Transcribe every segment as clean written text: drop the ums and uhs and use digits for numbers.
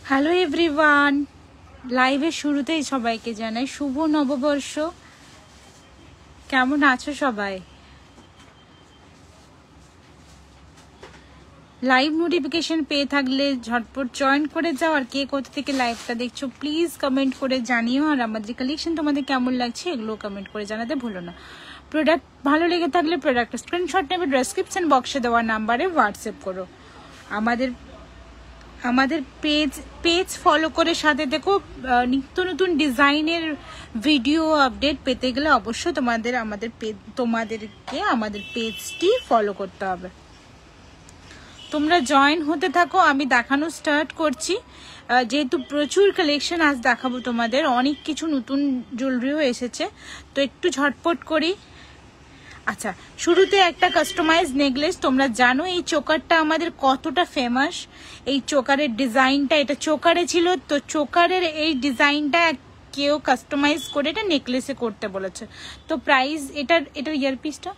Hello everyone, লাইভের শুরুতেই সবাইকে জানাই শুভ নববর্ষ। কেমন আছো সবাই? লাইভ নোটিফিকেশন পেয়ে থাকলে ঝটপট জয়েন করে যাও। আর কে কোথা থেকে লাইভটা দেখছো প্লিজ কমেন্ট করে জানিও। আর আমাদের কালেকশন তোমাদের কেমন লাগছে এগুলো কমেন্ট করে জানাতে ভুলো না। প্রোডাক্ট ভালো লেগে থাকলে প্রোডাক্টের স্ক্রিনশট নেবে, ডেসক্রিপশন বক্সে দেওয়া নাম্বারে হোয়াটসঅ্যাপ করো। আমাদের পেজ ফলো করে সাথে দেখো। নিত্য নতুন ডিজাইনের ভিডিও আপডেট পেতে গেলে অবশ্যই তোমাদেরকে আমাদের পেজটি ফলো করতে হবে। তোমরা জয়েন হতে থাকো, আমি দেখানো স্টার্ট করছি। যেহেতু প্রচুর কালেকশন আজ দেখাবো তোমাদের, অনেক কিছু নতুন জুয়েলারিও এসেছে, তো একটু ঝটপট করি। আচ্ছা, শুরুতে একটা কাস্টমাইজ নেকলেস। তোমরা জানো এই চোকারটা আমাদের কতটা ফেমাস। এই চোকারের ডিজাইনটা, এটা চোকারে ছিল, তো চোকারের এই ডিজাইনটা কেউ কাস্টমাইজ করে এটা নেকলেসে করতে বলেছে। তো প্রাইস এটার ইয়ারপিসটা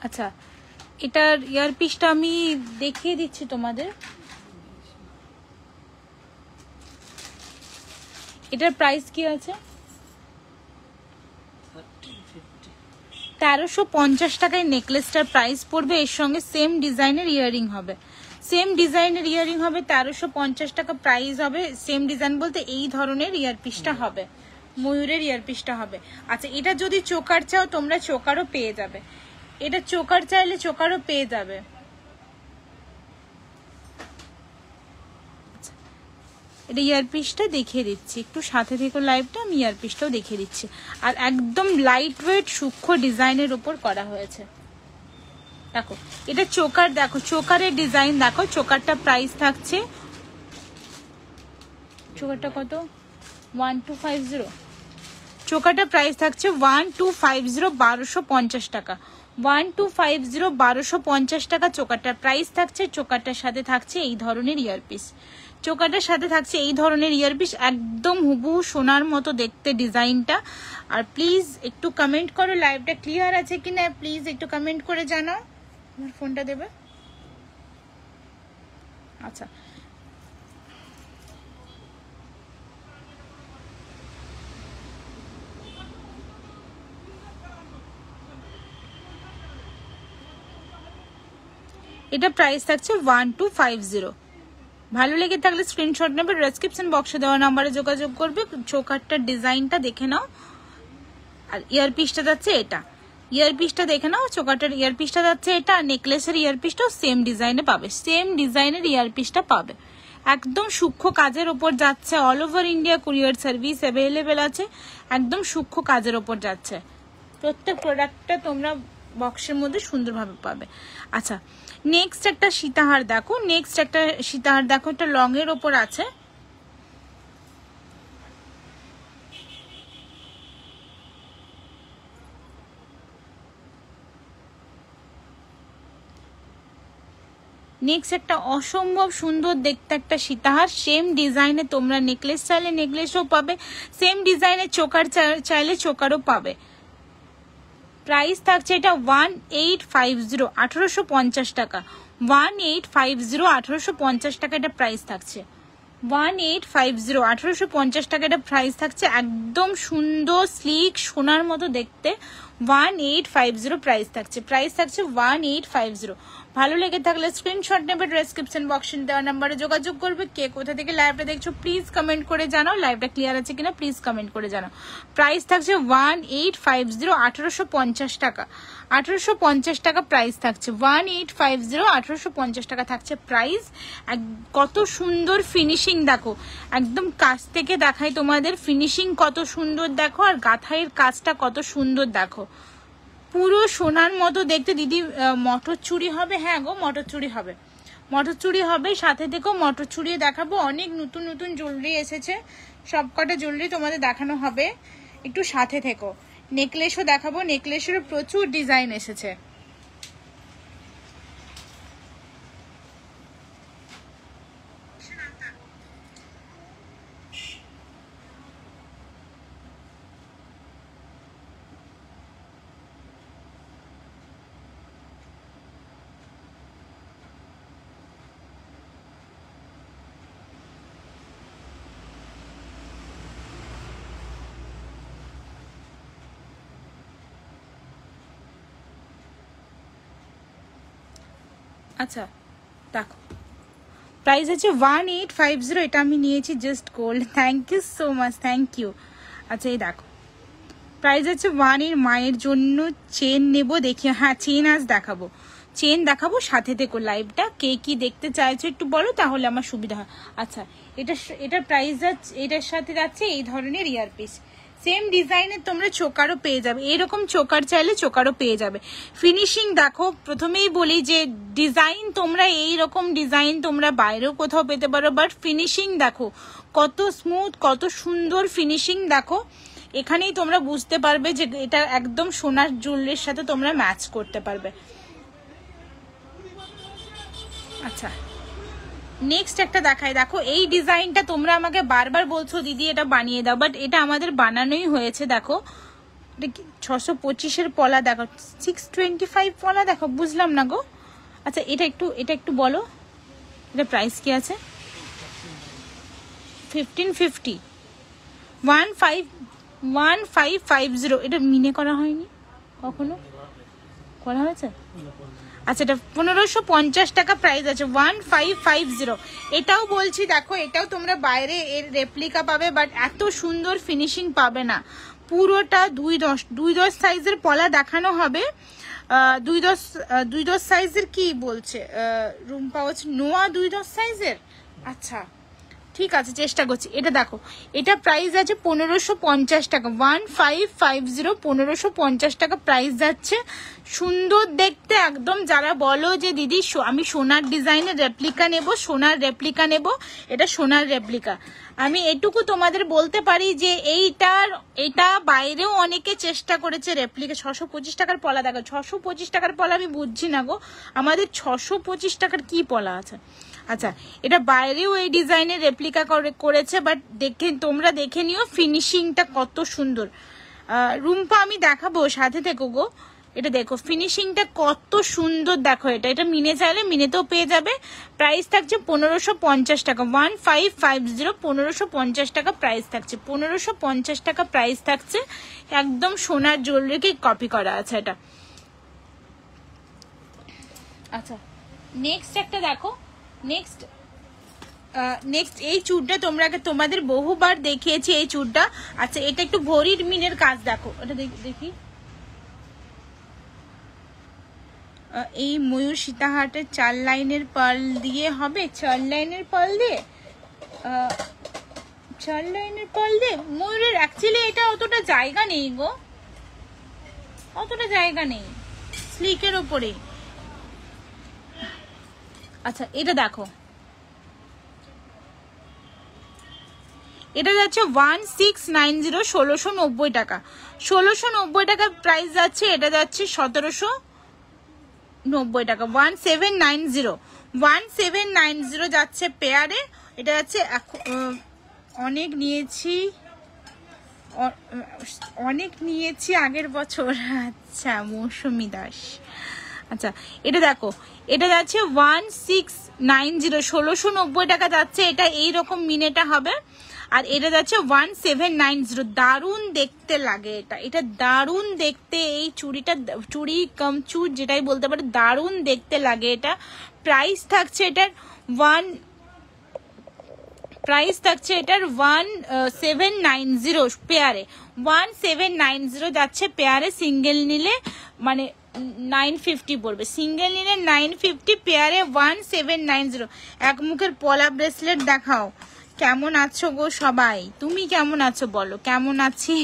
আচ্ছা, এটার ইয়ারপিসটা আমি দেখিয়ে দিচ্ছি তোমাদের। এটার প্রাইস কি আছে? 1350 টাকায় নেকলেসটার প্রাইস পড়বে। এর সঙ্গে সেম ডিজাইনের ইয়াররিং হবে। 1350 টাকা প্রাইস হবে। সেম ডিজাইন বলতে এই ধরনের ইয়ারপিসটা হবে, ময়ূরের ইয়ারপিসটা হবে। আচ্ছা, এটা যদি চোকার চাও তোমরা চোকারও পেয়ে যাবে। এটা চোকার চাইলে চোকারও পেয়ে যাবে। এটা ইয়ারপিসটা দেখিয়ে দিচ্ছি, একটু সাথে থেকে লাইভটা আমি ইয়ারপিসটাও দেখিয়ে দিচ্ছি। আর একদম লাইট ওয়েট সূক্ষ্ম ডিজাইনের উপর করা হয়েছে। দেখো এটা চোকার, দেখো চোকারের ডিজাইন দেখো। চোকারটা প্রাইস থাকছে, চোকারটা কত? 1250। চোকারটা প্রাইস থাকছে 1250, 1250 টাকা। 1250, 1250 টাকা চোকারটার প্রাইস থাকছে। চোকারটার সাথে থাকছে এই ধরনের ইয়ারপিস। চোকারটার সাথে থাকছে এই ধরনের ইয়ারপিস, একদম হুবহু সোনার মতো দেখতে ডিজাইনটা। আর প্লিজ একটু কমেন্ট করো লাইভটা ক্লিয়ার আছে কিনা, প্লিজ একটু কমেন্ট করে জানাও। আমার ফোনটা দেবে? আচ্ছা, এটা প্রাইস থাকছে 1250। ভালো লেগে থাকলে স্ক্রিনশট নেবে, ডেসক্রিপশন বক্সে দেওয়া নাম্বারে যোগাযোগ করবে। চোকারটার ডিজাইনটা দেখে নাও। আর ইয়ারপিসটা যাচ্ছে এটা, ইয়ারপিসটা দেখে নাও। চোকারটার ইয়ারপিসটা যাচ্ছে এটা, আর নেকলেসের ইয়ারপিসটাও সেম ডিজাইনে পাবে। সেম ডিজাইনের ইয়ারপিসটা পাবে। একদম সূক্ষ্ম কাজের ওপর যাচ্ছে। All over India courier service available আছে। একদম সূক্ষ্ম কাজের ওপর যাচ্ছে। প্রত্যেক প্রোডাক্টটা তোমরা বক্সের মধ্যে সুন্দরভাবে পাবে। আচ্ছা, নেক্সট একটা সীতাহার দেখো। নেক্সট একটা সীতাহার দেখো, একটা লং এর ওপর আছে। নেক্সট একটা অসম্ভব সুন্দর দেখতে একটা সীতাহার। সেম ডিজাইনে তোমরা নেকলেস চাইলে নেকলেসও পাবে, সেম ডিজাইনে চোকার চাইলে চোকারও পাবে। প্রাইস থাকছে এটা 1850, 1850 টাকা। 1850, 1850 টাকা এটা প্রাইস থাকছে। 1850, 1850 টাকা এটা প্রাইস থাকছে। একদম সুন্দর স্লিক সোনার মতো দেখতে। 1850 প্রাইস থাকছে। প্রাইস থাকছে 1850। ভালো লেগে থাকলে স্ক্রিনশট নেবে, ডেসক্রিপশন বক্সে দেওয়া নাম্বারে যোগাযোগ করবে। কে কোথা থেকে লাইভটা দেখছো প্লিজ কমেন্ট করে জানাও। লাইভটা ক্লিয়ার আছে কিনা প্লিজ কমেন্ট করে জানাও। প্রাইস থাকছে 1850, 1850 টাকা। 1850 টাকা প্রাইস থাকছে। 1850, 1850 টাকা থাকছে প্রাইস। কত সুন্দর ফিনিশিং দেখো, একদম কাছ থেকে দেখাই তোমাদের। ফিনিশিং কত সুন্দর দেখো, আর গাঁথাইয়ের কাজটা কত সুন্দর দেখো। পুরো সোনার মতো দেখতে। দিদি মটর চুড়ি হবে? হ্যাঁ গো, মটর চুড়ি হবে, মটর চুড়ি হবে। সাথে দেখো মটর চুড়ি দেখাবো। অনেক নতুন নতুন জুয়েলারি এসেছে, সবকটা জুয়েলারি তোমাদের দেখানো হবে। একটু সাথে থেকো। নেকলেসও দেখাবো, নেকলেসেরও প্রচুর ডিজাইন এসেছে। আচ্ছা দেখো প্রাইস আছে 1850, এটা আমি নিয়েছি just gold. Thank you so much, thank you. আচ্ছা এই দেখো প্রাইস আছে 1 এর মায়ের জন্য চেন নেব, দেখি হ্যাঁ চেন আজ দেখাবো, চেন দেখাবো, সাথে দেখো লাইভটা। কে কি দেখতে চাইছো একটু বলো, তাহলে আমার সুবিধা হয়। আচ্ছা এটার প্রাইস যাচ্ছে, এটার সাথে যাচ্ছে এই ধরনের ইয়ারপিস, সেম ডিজাইনের তোমরা চোকারও পেয়ে যাবে, এরকম চোকার চাইলে চোকারও পেয়ে যাবে। ফিনিশিং দেখো, প্রথমেই বলি যে ডিজাইন তোমরা এইরকম ডিজাইন তোমরা বাইরেও কোথাও পেতে পারো, বাট ফিনিশিং দেখো কত স্মুথ, কত সুন্দর ফিনিশিং দেখো। এখানেই তোমরা বুঝতে পারবে যে এটা একদম সোনার জুয়েলারির সাথে তোমরা ম্যাচ করতে পারবে। আচ্ছা নেক্সট একটা দেখাই, দেখো এই ডিজাইনটা তোমরা আমাকে বারবার বলছো দিদি এটা বানিয়ে দাও, বাট এটা আমাদের বানানোই হয়েছে। দেখো 625-এর পলা, দেখো 625 পলা, দেখো বুঝলাম না গো। আচ্ছা এটা একটু বলো, এটা প্রাইস কি আছে? 1550, 1550। এটা মিনে করা হয়নি কখনো, করা হয়েছে? আচ্ছা এটা 1550 টাকা প্রাইস আছে, 1550। এটাও বলছি দেখো, এটাও তোমরা বাইরে এর রেপ্লিকা পাবে, বাট এত সুন্দর ফিনিশিং পাবে না। পুরোটা 210 সাইজের পলা দেখানো হবে। 210 সাইজের কি বলছে রুম পাউচ, নোয়া 210 সাইজের। আচ্ছা ঠিক আছে চেষ্টা করছি। এটা দেখো এটা প্রাইস আছে 1550 টাকা, 1550, 1550 টাকা প্রাইস যাচ্ছে। সুন্দর দেখতে একদম। যারা বলো যে দিদি আমি সোনার ডিজাইনের রেপ্লিকা নেব, সোনার রেপ্লিকা নেব, এটা সোনার রেপ্লিকা। আমি এটুকু তোমাদের বলতে পারি যে এটা বাইরেও অনেকে চেষ্টা করেছে রেপ্লিকা। 625 টাকার পলা দেখো, 625 টাকার পলা আমি বুঝছি না গো, আমাদের 625 টাকার কি পলা আছে? আচ্ছা এটা বাইরেও এই ডিজাইনের রেপ্লিকা করেছে, বাট তোমরা দেখে নিও ফিনিশিংটা কত সুন্দর। রুম্পা আমি দেখাবো, সাথে থেকো গো। এটা দেখো ফিনিশিংটা কত সুন্দর, দেখো এটা মিনে চাইলে মিনেতেও পেয়ে যাবে। প্রাইস থাকছে 1550 টাকা, 1550, 1550 টাকা প্রাইস থাকছে, 1550 টাকা প্রাইস থাকছে। একদম সোনার জুয়েলারিকে কপি করা আছে এটা। আচ্ছা নেক্সট একটা দেখো, নেক্সট এই চুড়টা তোমাদের বহুবার দেখিয়েছি এই চুড়টা। আচ্ছা এটা একটু ভরির মিনের কাজ দেখো, এটা দেখি। এই ময়ূর সীতাহাটের 4 লাইনের পার্ল দিয়ে হবে, 4 লাইনের পার্ল দিয়ে, 4 লাইনের পার্ল দিয়ে ময়ূরের। অ্যাকচুয়ালি এটা অতটা জায়গা নেই গো, অতটা জায়গা নেই, স্লিকের ওপরে। আচ্ছা এটা দেখো, এটা যাচ্ছে 1690, 1690 টাকা, 1690 টাকা প্রাইস যাচ্ছে। এটা যাচ্ছে 1790 টাকা, 1790 যাচ্ছে পেয়ারে। এটা যাচ্ছে অনেক নিয়েছি আগের বছর। আচ্ছা মৌসুমী দাস। আচ্ছা এটা দেখো, এটা যাচ্ছে 1690, 1690 টাকা যাচ্ছে। এটা এইরকম মিনেটা হবে, আর এটা যাচ্ছে 1790। দারুণ দেখতে লাগে এটা দারুণ দেখতে। এই চুড়ি কম চুড় যেটাই বলতে পারে, দারুণ দেখতে লাগে এটা। প্রাইস থাকছে এটার 1790 পেয়ারে, 1790 যাচ্ছে পেয়ারে। সিঙ্গেল নিলে মানে 950 পড়বে, সিঙ্গেল নিলে 950, পেয়ারে 1790। এক মুখের পলা ব্রেসলেট দেখাও। কেমন আছো গো সবাই, তুমি কেমন আছো বলো? কেমন আছি।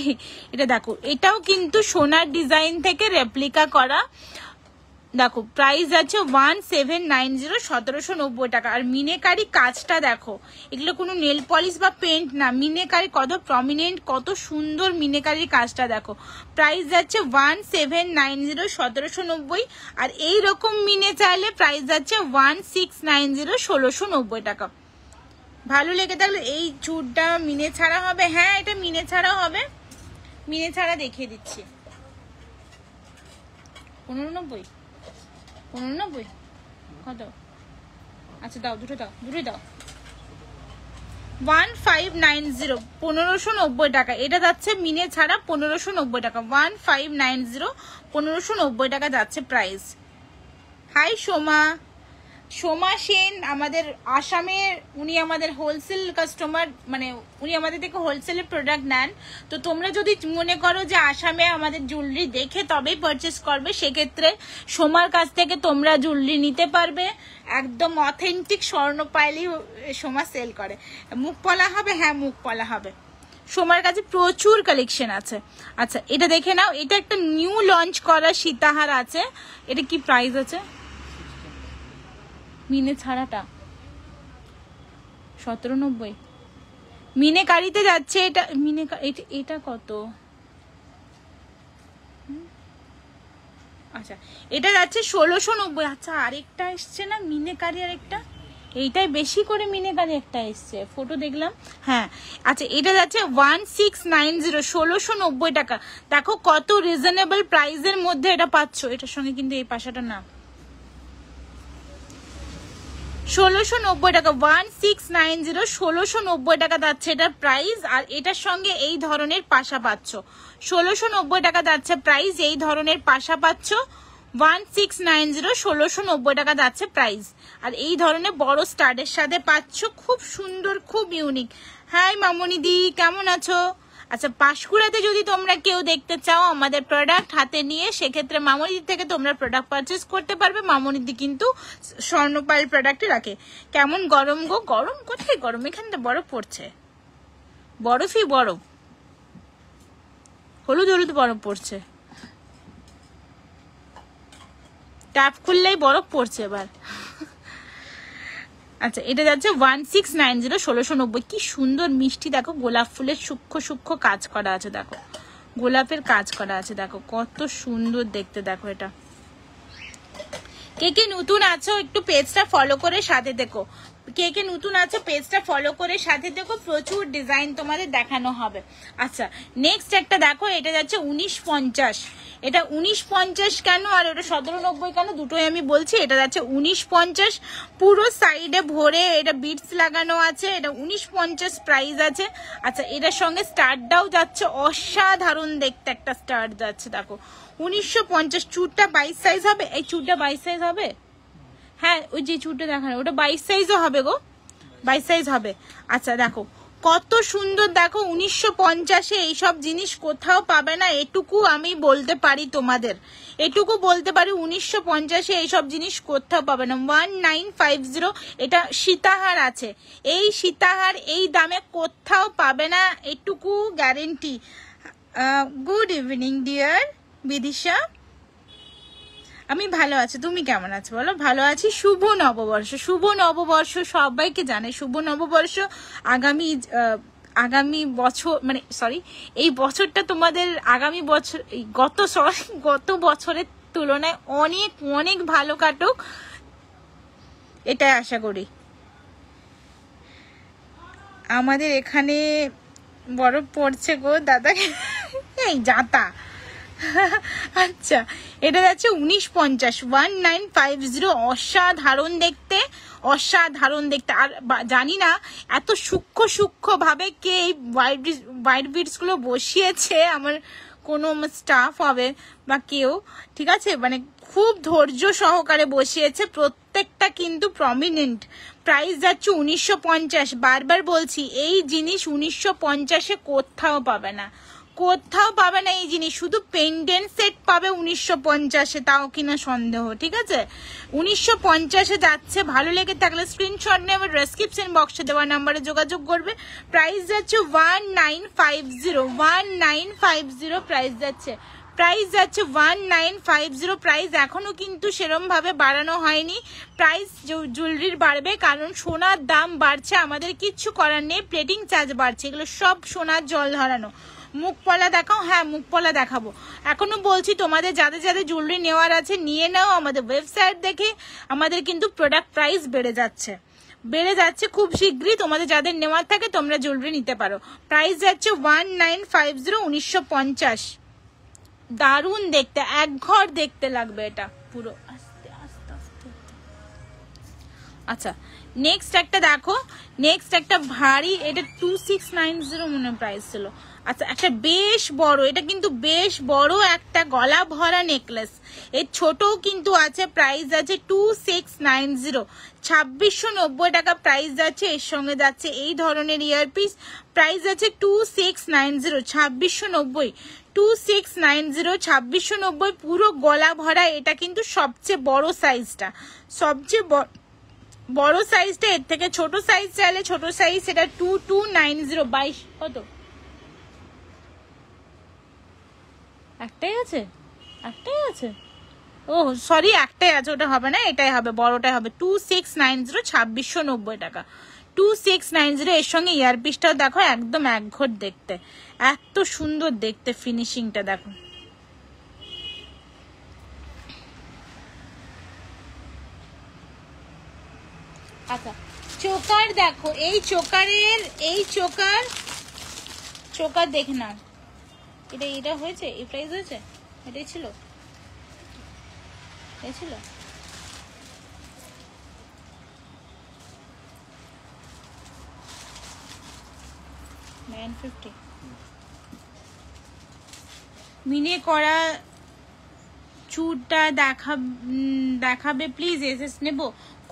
এটা দেখো, এটাও কিন্তু সোনার ডিজাইন থেকে রেপ্লিকা করা। দেখো প্রাইস আছে 1790, 1790 টাকা। আর মিনেকারি কাজটা দেখো, এগুলো কোনো নেল পলিশ বা পেন্ট না, মিনেকারি কত প্রমিনেন্ট, কত সুন্দর মিনেকারির কাজটা দেখো। প্রাইস যাচ্ছে 1790, 1790। আর এইরকম মিনে চাইলে প্রাইস যাচ্ছে 1690, 1690 টাকা। ভালো লেগে থাকলে এই চুড়টা মিনে ছাড়া হবে। হ্যাঁ এটা মিনে ছাড়া হবে, মিনে ছাড়া দেখিয়ে দিচ্ছি। 1590, 1590 কত? আচ্ছা দাও, দুটোই দাও। 1590, 1590 টাকা। এটা যাচ্ছে মিনে ছাড়া 1590 টাকা, 1590, 1590 টাকা যাচ্ছে প্রাইস। হাই সোমা, সোমা সেন আমাদের আসামের, উনি আমাদের হোলসেল কাস্টমার, মানে উনি আমাদের থেকে হোলসেলের প্রোডাক্ট নেন। তো তোমরা যদি মনে করো যে আসামে আমাদের জুয়েলারি দেখে তবেই পারচেস করবে, সেক্ষেত্রে সোমার কাছ থেকে তোমরা জুয়েলারি নিতে পারবে। একদম অথেন্টিক স্বর্ণ পাইলেই সোমা সেল করে। মুখ পলা হবে? হ্যাঁ মুখ পলা হবে। সোমার কাছে প্রচুর কালেকশন আছে। আচ্ছা এটা দেখে নাও, এটা একটা নিউ লঞ্চ করা সীতাহার আছে। এটা কি প্রাইস আছে? মিনে ছাড়াটা 1790 মিনে কারিতে যাচ্ছে। এটা মিনে এটা কত? আচ্ছা এটা যাচ্ছে 1690। আচ্ছা আরেকটা এসছে না মিনে কারি, আরেকটা এইটাই বেশি করে মিনে কারি একটা এসছে, ফটো দেখলাম। হ্যাঁ আচ্ছা এটা যাচ্ছে 1690, 1690 টাকা। দেখো কত রিজনেবল প্রাইসের মধ্যে এটা পাচ্ছ। এটার সঙ্গে কিন্তু এই পাশাটা না, 1690 টাকা, 1690, 1690 টাকা যাচ্ছে এটার প্রাইস। আর এটার সঙ্গে এই ধরনের পাশা পাচ্ছ, 1690 টাকা যাচ্ছে প্রাইস। এই ধরনের পাশা পাচ্ছ 1690, 1690 টাকা যাচ্ছে প্রাইস। আর এই ধরনের বড় স্টাডের সাথে পাচ্ছ, খুব সুন্দর, খুব ইউনিক। হাই মামনি দি, কেমন আছো? আচ্ছা পাঁশকুড়াতে যদি তোমরা কেউ দেখতে চাও আমাদের প্রোডাক্ট হাতে নিয়ে, সেক্ষেত্রে মামনিদি থেকে তোমরা প্রোডাক্ট পারচেস করতে পারবে। মামনিদি কিন্তু স্বর্ণপাল প্রোডাক্টই রাখে। কেমন গরম গো? গরম কোথায় গরম, এখানটা বরফ পড়ছে, বরফই বরফ, হলুদ হলুদ বরফ পড়ছে। ট্যাপ খুললেই বরফ পড়ছে এবার। আচ্ছা এটা যাচ্ছে 1690, 1690। কি সুন্দর মিষ্টি, দেখো গোলাপ ফুলের সূক্ষ্ম সূক্ষ্ম কাজ করা আছে, দেখো গোলাপের কাজ করা আছে, দেখো কত সুন্দর দেখতে। দেখো এটা কে কে নতুন আছো একটু পেজটা ফলো করে সাথে দেখো, কে কে নতুন আছো পেজটা ফলো করে সাথে দেখো, প্রচুর ডিজাইন তোমাদের দেখানো হবে। আচ্ছা নেক্সট একটা দেখো, এটা যাচ্ছে 1950। এটা 1950 কেন আর এটা 1790 কেন, দুটোই আমি বলছি। এটা যাচ্ছে 1950, পুরো সাইডে ভরে এটা বিটস লাগানো আছে। এটা 1950 প্রাইস আছে। আচ্ছা এটার সঙ্গে স্টারটাও যাচ্ছে, অসাধারণ দেখতে একটা স্টার যাচ্ছে। দেখো 1950, চুরটা 22 সাইজ হবে। এই চুরটা 22 সাইজ হবে? হ্যাঁ ওই যে চুরটা দেখানো ওটা 22 সাইজও হবে গো, 22 সাইজ হবে। আচ্ছা দেখো কত সুন্দর, দেখো 1950-এ এইসব জিনিস কোথাও পাবে না, এটুকু আমি বলতে পারি তোমাদের, এটুকু বলতে পারি 1950-এ এইসব জিনিস কোথাও পাবে না। 1950 এটা সীতাহার আছে, এই সীতাহার এই দামে কোথাও পাবে না, এটুকু guarantee. Good evening dear Bidisha, আমি ভালো আছি, তুমি কেমন আছো বলো? ভালো আছি। শুভ নববর্ষ, শুভ নববর্ষ সবাইকে জানে। শুভ নববর্ষ। আগামী বছর, মানে সরি এই বছরটা তোমাদের আগামী বছর, গত বছরের তুলনায় অনেক অনেক ভালো কাটুক, এটাই আশা করি। আমাদের এখানে বরফ পড়ছে গো দাদা, এই জাতা। আচ্ছা এটা যাচ্ছে 1950, 1950, অসাধারণ দেখতে, অসাধারণ দেখতে। আর জানি না এত সূক্ষ্ম সূক্ষ্ম ভাবে কে এই হোয়াইট বিটস গুলো বসিয়েছে, আমার কোনো স্টাফ হবে বা কেউ, ঠিক আছে, মানে খুব ধৈর্য সহকারে বসিয়েছে, প্রত্যেকটা কিন্তু প্রমিনেন্ট। প্রাইস যাচ্ছে 1950। বারবার বলছি এই জিনিস 1950-এ কোথাও পাবে না, কোথাও পাবে না এই জিনিস। শুধু পেন্ডেন্ট সেট পাবে 1950-এ, তাও কিনা সন্দেহ, ঠিক আছে। 1950-এ যাচ্ছে। ভালো লেগে থাকলে স্ক্রিনশট নেবে, ডেসক্রিপশন বক্সে দেওয়া নাম্বারে যোগাযোগ করবে। প্রাইস যাচ্ছে 1950, 1950 প্রাইস যাচ্ছে, প্রাইস যাচ্ছে 1950। প্রাইস এখনো কিন্তু সেরম ভাবে বাড়ানো হয়নি, প্রাইস জুয়েলারির বাড়বে কারণ সোনার দাম বাড়ছে, আমাদের কিচ্ছু করার নেই, প্লেটিং চার্জ বাড়ছে, এগুলো সব সোনার জল ধরানো। মুখ পলা দেখাও? হ্যাঁ মুখ পলা দেখাবো। এখনো বলছি তোমাদের যাদের যাদের জুয়েলারি নেওয়ার আছে নিয়ে নাও, আমাদের ওয়েবসাইট দেখে। আমাদের কিন্তু প্রোডাক্ট প্রাইস বেড়ে যাচ্ছে, বেড়ে যাচ্ছে খুব শীঘ্রই। তোমাদের যাদের নেওয়ার থাকে তোমরা জুয়েলারি নিতে পারো। প্রাইস যাচ্ছে 1950, 1950। দারুণ দেখতে, এক ঘর দেখতে লাগবে এটা পুরো। আস্তে আস্তে আস্তে। আচ্ছা নেক্সট একটা দেখো, নেক্সট একটা ভারী, এটা 2690 মনে প্রাইস ছিল। আচ্ছা একটা বেশ বড়, এটা কিন্তু বেশ বড় একটা গলা ভরা নেকলেস, এর ছোটও কিন্তু আছে, প্রাইস আছে 2690, 2690 টাকা প্রাইস যাচ্ছে। এর সঙ্গে যাচ্ছে এই ধরনের ইয়ারপিস, প্রাইস আছে 2690, 2690, 2690, 2690 পুরো গলা ভরা। এটা কিন্তু সবচেয়ে বড় সাইজটা, সবচেয়ে বড় সাইজটা। এর থেকে ছোট সাইজ চাইলে ছোট সাইজ, সেটা 2290, 22 কত, একটাই আছে, একটাই আছে, ও সরি একটাই আছে, ওটা হবে না, এটাই হবে, বড়টাই হবে। 2690, 2690 টাকা, 2690। এর সঙ্গে ইয়ারপিসটাও দেখো একদম একঘর দেখতে, এত সুন্দর দেখতে ফিনিশিংটা দেখো। আচ্ছা চোকার দেখো, এই চোকারের, এই চোকার দেখে না, এটা হয়েছে, এই প্রাইস হয়েছে, এটাই ছিল, এই ছিল। মিনে করা চুড়টা দেখাবে প্লিজ, এসএস নেব,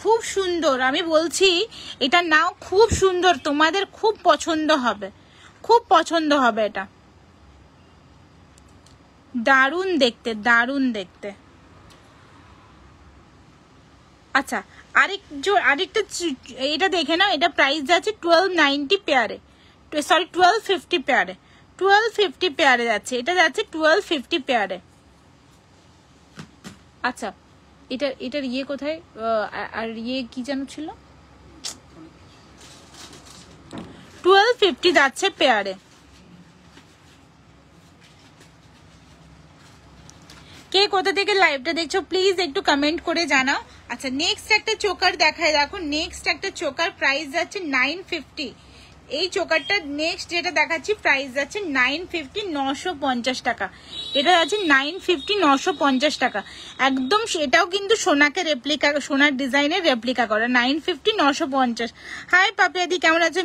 খুব সুন্দর, আমি বলছি এটা নাও, খুব সুন্দর, তোমাদের খুব পছন্দ হবে, খুব পছন্দ হবে, এটা দারুণ দেখতে, দারুণ দেখতে। আচ্ছা আরেকটা এটা দেখে নাও, এটা প্রাইস যাচ্ছে 1290 পেয়ারে, সরি 1250 পেয়ারে, 1250 পেয়ারে যাচ্ছে, এটা যাচ্ছে 1250 পেয়ারে। আচ্ছা এটার ইয়ে কোথায়, আর ইয়ে কি যেন ছিল, 1250 যাচ্ছে পেয়ারে। কে কোথা থেকে লাইভটা দেখছো প্লিজ একটু কমেন্ট করে জানাও। আচ্ছা নেক্সট একটা চোকার দেখায়, দেখো নেক্সট একটা চোকার, প্রাইস যাচ্ছে 950। এই চোকারটা নেক্সট যেটা দেখাচ্ছি প্রাইস যাচ্ছে 950, 950 টাকা, এটা যাচ্ছে 950, 950 টাকা একদম। এটাও কিন্তু সোনাকে রেপ্লিকা, সোনার ডিজাইনের রেপ্লিকা করা, 950, 950। হাই পাপিয়াদি কেমন আছে?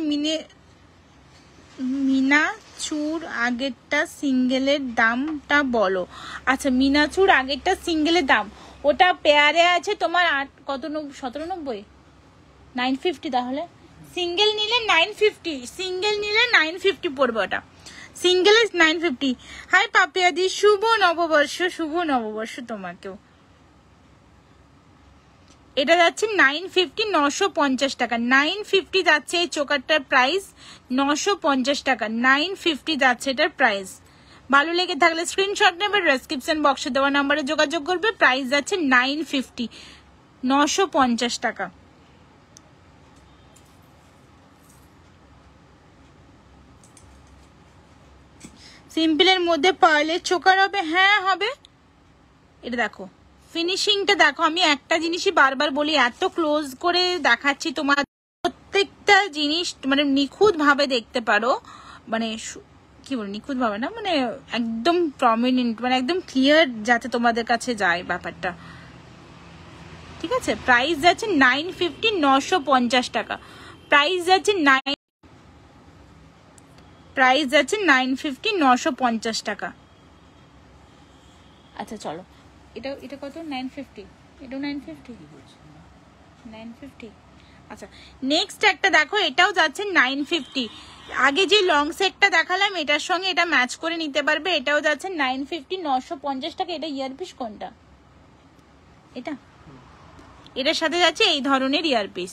মিনাচুর আগেরটা সিঙ্গেলের দামটা বলো। আচ্ছা মিনাচুর আগেরটা সিঙ্গেলের দাম, ওটা পেয়ারে আছে তোমার কত, 1790, 950, তাহলে সিঙ্গেল নিলে 950, সিঙ্গেল নিলে 950 পড়বে, ওটা সিঙ্গেল 950। হাই পাপিয়াদি শুভ নববর্ষ, শুভ নববর্ষ তোমাকেও। এটা যাচ্ছে 950, 950 টাকা, 950 যাচ্ছে এই চোকারটার প্রাইস, 950 টাকা, 950 যাচ্ছে এটার প্রাইস। ভালো লেগে থাকলে স্ক্রিনশট নেবে, ডেসক্রিপশন বক্সে দেওয়া নাম্বারে যোগাযোগ করবে, প্রাইস যাচ্ছে 950, 950 টাকা। সিম্পলের মধ্যে পার্লের চোকার হবে, হ্যাঁ হবে। এটা দেখো ফিনিশিংটা দেখো, আমি একটা জিনিসই বারবার বলি, এত ক্লোজ করে দেখাচ্ছি তোমার, প্রত্যেকটা জিনিস মানে নিখুঁত ভাবে দেখতে পারো, মানে কি বল নিখুঁত ভাবে না, মানে একদম প্রমিনেন্ট, মানে একদম ক্লিয়ার যাতে তোমাদের কাছে যায় ব্যাপারটা, ঠিক আছে। প্রাইস যাচ্ছে 950, 950 টাকা, প্রাইস যাচ্ছে 950, 950 টাকা। আচ্ছা চলো এটা কত, 950, এটাও 950। আচ্ছা নেক্সট একটা দেখো, এটাও যাচ্ছে 950। আগে যে লং সেটটা দেখালাম এটার সঙ্গে এটা ম্যাচ করে নিতে পারবে, এটাও যাচ্ছে 950, 950 টাকা। এটা ইয়ারপিস কোনটা, এটার সাথে যাচ্ছে এই ধরনের ইয়ারপিস,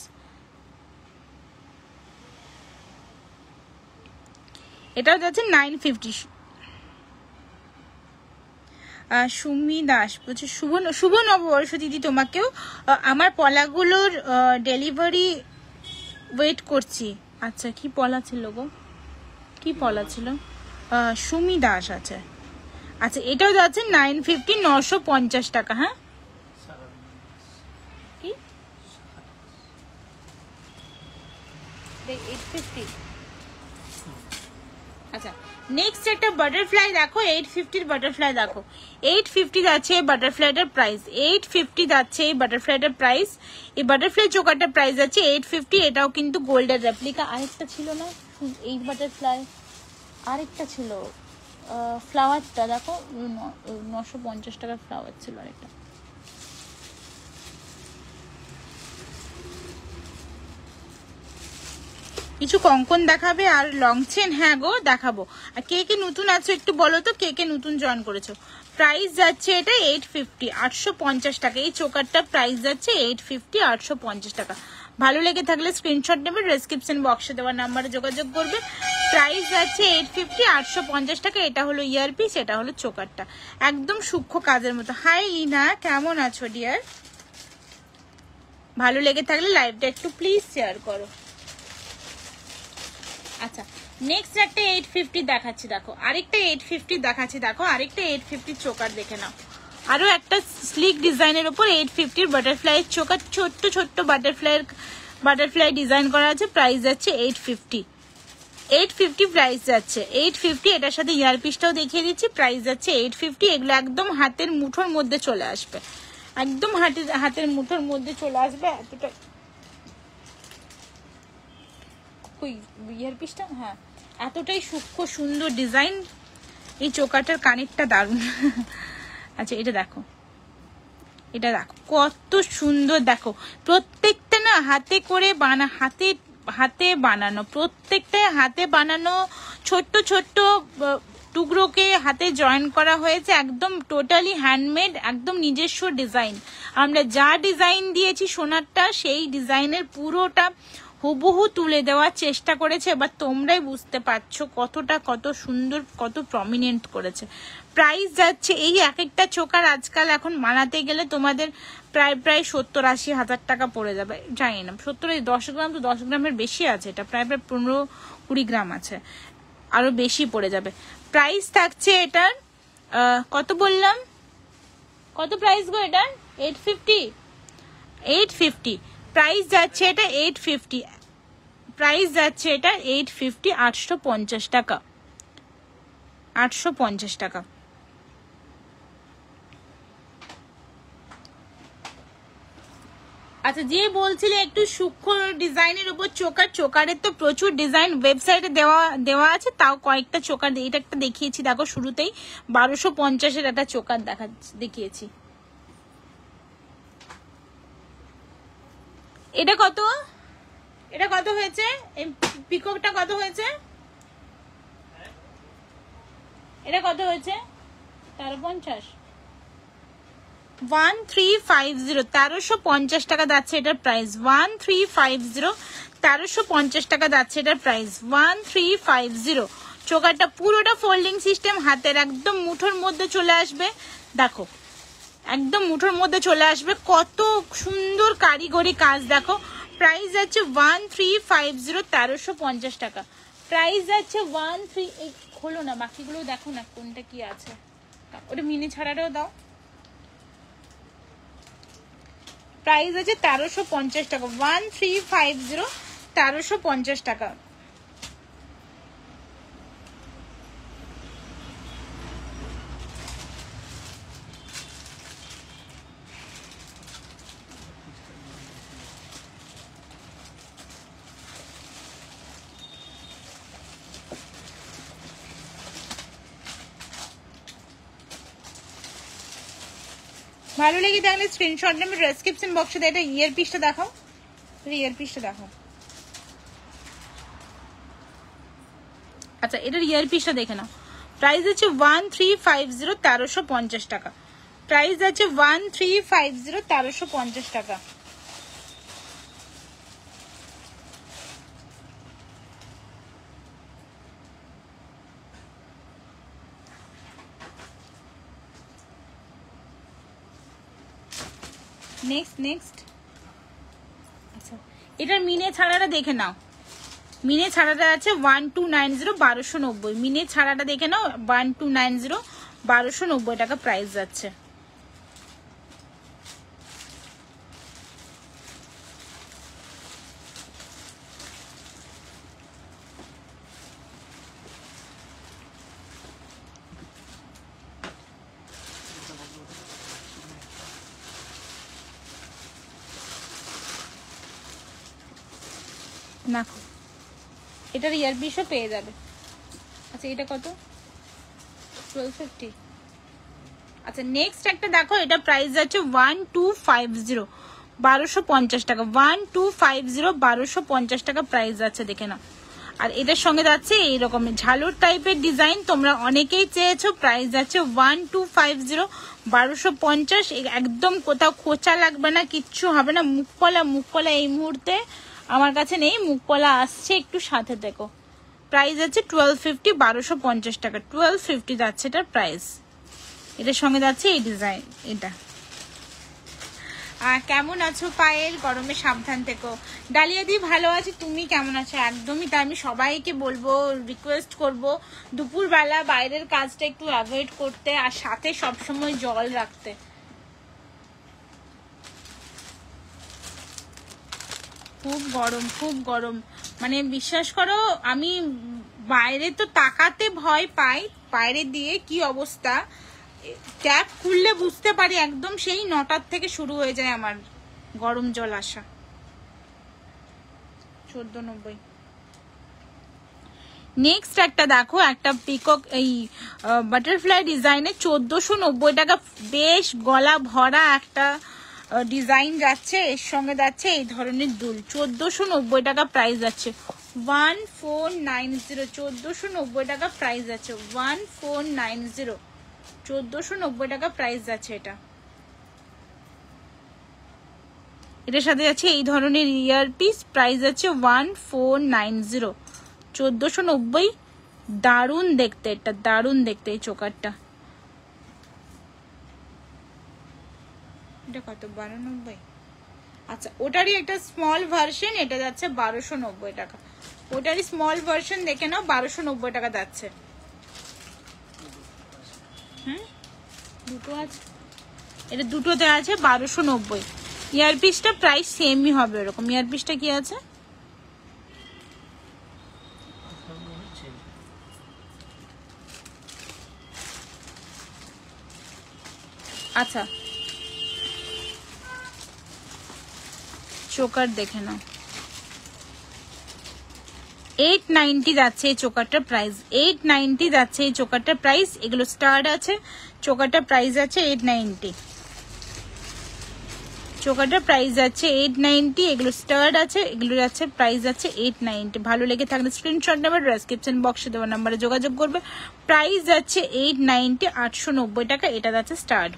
এটাও যাচ্ছে 950। সুমি দাস বলছে শুভ নববর্ষ দিদি তোমাকেও, আমার পলাগুলোর ডেলিভারি ওয়েট করছি। আচ্ছা কি পলা ছিল গো, কি পলা ছিল, সুমি দাস আছে। আচ্ছা এটাও যাচ্ছে 950, 950 টাকা। হ্যাঁ কি 850, আচ্ছা নেক্সট একটা বাটারফ্লাই দেখো, 850 বাটারফ্লাই দেখো, 850 যাচ্ছে এই বাটারফ্লাইটার প্রাইস, 850 যাচ্ছে এই বাটারফ্লাইটার প্রাইস। এই বাটারফ্লাই চোকারটার প্রাইস আছে 850। এটাও কিন্তু গোল্ডের রেপ্লিকা। আরেকটা ছিল না এই বাটারফ্লাই, আরেকটা ছিল ফ্লাওয়ারটা দেখো, 950 টাকার ফ্লাওয়ার ছিল আরেকটা। কিছু কঙ্কন দেখাবে আর লং চেন? হ্যাঁ গো দেখাবো। আর কে কে নতুন আছো একটু বলো তো, কে কে নতুন জয়েন করেছো। প্রাইস যাচ্ছে এটা 850, 850 টাকা। এই চোকারটা প্রাইস যাচ্ছে 850, 850 টাকা। ভালো লেগে থাকলে স্ক্রিনশট নেবে, ডেসক্রিপশন বক্সে দেওয়া নাম্বারে যোগাযোগ করবে। প্রাইস যাচ্ছে 850, 850 টাকা। এটা হলো ইয়ারপিস, এটা হলো চোকারটা, একদম সূক্ষ্ম কাজের মতো। হাই ইনা, কেমন আছো ডিয়ার? ভালো লেগে থাকলে লাইভটা একটু প্লিজ শেয়ার করো। আচ্ছা নেক্সট একটা 850 দেখাচ্ছি দেখো, আরেকটা 850 দেখাচ্ছি দেখো, আরেকটা 850 চোকার দেখে নাও। আরো একটা স্লিক ডিজাইনের উপর 850 বাটারফ্লাই চোকার, ছোট্ট ছোট্ট বাটারফ্লাই ডিজাইন করা আছে। প্রাইস যাচ্ছে 850, 850 প্রাইস যাচ্ছে 850। এটার সাথে ইয়ারপিসটাও দেখিয়ে দিচ্ছি, প্রাইস যাচ্ছে 850। এগুলো একদম হাতের মুঠোর মধ্যে চলে আসবে, একদম হাতের মুঠোর মধ্যে চলে আসবে। এতটা ইয়ারপিসটা, হ্যাঁ এতটাই সূক্ষ্ম সুন্দর ডিজাইন। এই চোকাটার কানেরটা দারুণ। আচ্ছা এটা দেখো, এটা দেখো কত সুন্দর, দেখো প্রত্যেকটা না হাতে করে হাতে বানানো, প্রত্যেকটাই হাতে বানানো ছোট্ট ছোট্ট টুকরোকে হাতে জয়েন করা হয়েছে, একদম টোটালি হ্যান্ডমেড, একদম নিজস্ব ডিজাইন। আমরা যা ডিজাইন দিয়েছি সোনারটা, সেই ডিজাইনের পুরোটা হুবহু তুলে দেওয়ার চেষ্টা করেছে। এবার তোমরাই বুঝতে পারছো কত সুন্দর, কত প্রমিনেন্ট করেছে। প্রাইস যাচ্ছে এই এক একটা চোকার আজকাল এখন বানাতে গেলে তোমাদের প্রায় 70-80 হাজার টাকা পড়ে যাবে। জানি না 10 গ্রাম তো 10 গ্রামের বেশি আছে, এটা প্রায় 15-20 গ্রাম আছে, আরো বেশি পড়ে যাবে। প্রাইস থাকছে এটার কত বললাম, কত প্রাইস গো এটার? 850 প্রাইস যাচ্ছে এটা 850, প্রাইস যাচ্ছে এটা 850, 850 টাকা, 850 টাকা। আচ্ছা যে বলছিলে একটু সূক্ষ্ম ডিজাইনের উপর চোকার, চোকারের তো প্রচুর ডিজাইন ওয়েবসাইটে দেওয়া আছে, তাও কয়েকটা চোকার এটা একটা দেখিয়েছি দেখো, শুরুতেই 1250-এর একটা চোকার দেখিয়েছি। এটা কত, এটা কত হয়েছে? পিককটা কত হয়েছে? এটা কত হয়েছে? 1350, 1350, 1350 টাকা যাচ্ছে এটার প্রাইস। 1350, 1350 টাকা যাচ্ছে এটার প্রাইস। 1350 চোকারটা পুরোটা ফোল্ডিং সিস্টেম, হাতের একদম মুঠোর মধ্যে চলে আসবে। দেখো একদম মুঠোর মধ্যে চলে আসবে, কত সুন্দর কারিগরি কাজ দেখো। প্রাইস যাচ্ছে 1350, 1350 টাকা। প্রাইস যাচ্ছে 13, খোলো না বাকিগুলো দেখো না কোনটা কি আছে, ওটা মিনি ছাড়াটাও দাও। প্রাইস আছে 1350 টাকা, 1350, 1350 টাকা। ভালো লেগে থাকলে স্ক্রিনশট নেবে, ডেসক্রিপশন বক্সে দেয়। এটা ইয়ারপিসটা দেখাও, ইয়ারপিসটা দেখাও। আচ্ছা এটার ইয়ারপিসটা দেখে নাও। প্রাইস আছে 1350, 1350 টাকা। প্রাইস আছে 1350, 1350 টাকা। নেক্সট আচ্ছা এটার মিনে ছাড়াটা দেখে নাও, মিনে ছাড়াটা আছে 1290, 1290। মিনে ছাড়াটা দেখে নাও 1290, 1290 টাকা প্রাইস যাচ্ছে। না, এটার ইয়ারপিসও পেয়ে যাবে। আচ্ছা এটা কত? 1250। আচ্ছা নেক্সট একটা দেখো, এটা প্রাইস আছে 1250, 1250 টাকা। 1250, 1250 টাকা প্রাইস আছে, দেখে নাও। আর এটার সঙ্গে যাচ্ছে এইরকম ঝালুর টাইপের ডিজাইন, তোমরা অনেকেই চেয়েছো। প্রাইস আছে 1250, 1250। একদম কোথাও খোঁচা লাগবে না, কিচ্ছু হবে না। মুখপলা এই মুহূর্তে আমার কাছে নেই, মুখপলা আসছে, একটু সাথে দেখো। প্রাইস আছে 1250, 1250 টাকা। 1250 যাচ্ছে এটার প্রাইস। এটার সঙ্গে যাচ্ছে এই ডিজাইন এটা। কেমন আছো পায়েল? গরমে সাবধান থেকো। ডালিয়া দি ভালো আছি, তুমি কেমন আছো? একদমই তাই, আমি সবাইকে বলবো, রিকোয়েস্ট করব দুপুরবেলা বাইরের কাজটা একটু অ্যাভয়েড করতে, আর সাথে সবসময় জল রাখতে। খুব গরম, খুব গরম, মানে বিশ্বাস করো আমি বাইরে তো তাকাতে ভয় পাই, বাইরে দিয়ে কি অবস্থা। ট্যাপ খুললে বুঝতে পারি একদম সেই 9টার থেকে শুরু হয়ে যায় আমার গরম জল আসা। 1490। নেক্সট একটা দেখো, একটা পিকক এই বাটারফ্লাই ডিজাইনে 1490 টাকা। বেশ গলা ভরা একটা ডিজাইন যাচ্ছে, এর সঙ্গে যাচ্ছে এই ধরনের দুল। 1490 টাকা প্রাইস আছে। 1490, 1490 টাকা প্রাইস আছে। 1490, 1490 টাকা প্রাইস আছে এটা। এটার সাথে আছে এই ধরনের ইয়ারপিস, প্রাইস আছে 1490, 1490। দারুণ দেখতে, এটা দারুণ দেখতে এই চোকারটা। এটা কত? 1290। আচ্ছা ওটারই একটা স্মল ভার্সন, এটা যাচ্ছে 1290 টাকা। ওটারই স্মল ভার্সন দেখে নাও, 1290 টাকা যাচ্ছে। দুটো আছে, এটা দুটোতে আছে 1290। ইয়ারপিসটা প্রাইস সেমই হবে এরকম। ইয়ারপিসটা কি আছে? আচ্ছা চোকার দেখে নাও, 890 যাচ্ছে এই চোকারটার প্রাইস। 890 যাচ্ছে এই চোকারটার প্রাইস। এগুলো স্টার্ট আছে, চোকারটার প্রাইস আছে 890। চোকারটার প্রাইস আছে 890। এগুলো স্টার্ট আছে, এগুলো যাচ্ছে প্রাইস আছে 890। ভালো লেগে থাকলে স্ক্রিনশট নেবে, ডেসক্রিপশন বক্সে দেওয়া নাম্বারে যোগাযোগ করবে। প্রাইস যাচ্ছে 890, 890 টাকা। এটা যাচ্ছে স্টার্ট।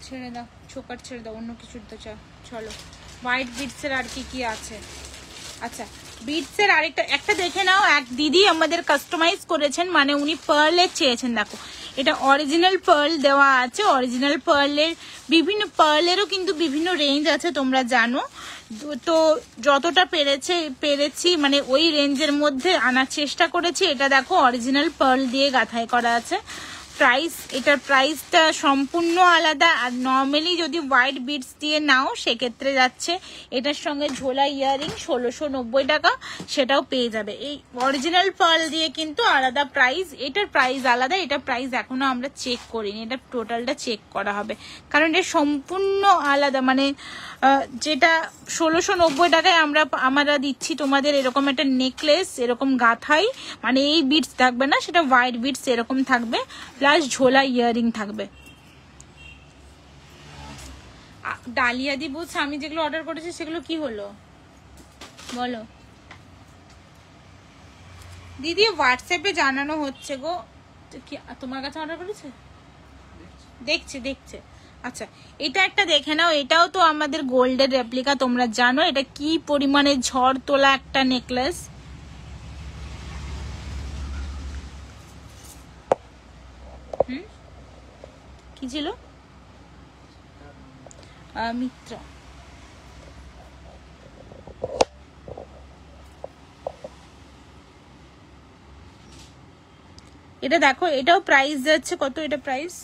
ছেড়ে দাও, চোকার ছেড়ে দাও, অন্য কিছু তো চলো। হোয়াইট বিটসের আর কি আছে? আচ্ছা বিটসের একটা দেখে নাও। এক দিদি আমাদের কাস্টমাইজ করেছেন, মানে উনি পার্লের চেয়েছেন। দেখো এটা অরিজিনাল পার্ল দেওয়া আছে। অরিজিনাল পার্লের পার্লেরও কিন্তু বিভিন্ন রেঞ্জ আছে, তোমরা জানো তো। যতটা পেরেছি মানে ওই রেঞ্জের মধ্যে আনার চেষ্টা করেছি। এটা দেখো অরিজিনাল পার্ল দিয়ে গাঁথাই করা আছে। প্রাইস, এটার প্রাইসটা সম্পূর্ণ আলাদা। আর নর্মালি যদি হোয়াইট বিটস দিয়ে নাও সেক্ষেত্রে যাচ্ছে এটার সঙ্গে ঝোলা ইয়ারিং 1690 টাকা, সেটাও পেয়ে যাবে। এই অরিজিনাল পার্ল দিয়ে কিন্তু আলাদা প্রাইস, এটার প্রাইস আলাদা। এটা প্রাইস এখনো আমরা চেক করিনি, এটা টোটালটা চেক করা হবে, কারণ এটা সম্পূর্ণ আলাদা। মানে যেটা 1690 টাকায় আমরা দিচ্ছি তোমাদের এরকম একটা নেকলেস, এরকম গাঁথাই, মানে এই বিটস থাকবে না, সেটা হোয়াইট বিটস এরকম থাকবে, প্লাস ঝোলা ইয়ারিং থাকবে। ডালিয়া দি বলছে আমি যেগুলো অর্ডার করেছি সেগুলো কি হলো বলো দিদি? হোয়াটসঅ্যাপে জানানো হচ্ছে গো। তোমার কাছে অর্ডার করেছে? দেখছে। আচ্ছা এটা একটা দেখে নাও, এটাও তো আমাদের গোল্ডের রেপ্লিকা। তোমরা জানো এটা কি পরিমাণে ঝড় তোলা একটা নেকলেস। কি ছিল? মিত্রা। এটা দেখো, এটাও প্রাইস যাচ্ছে কত? এটা প্রাইস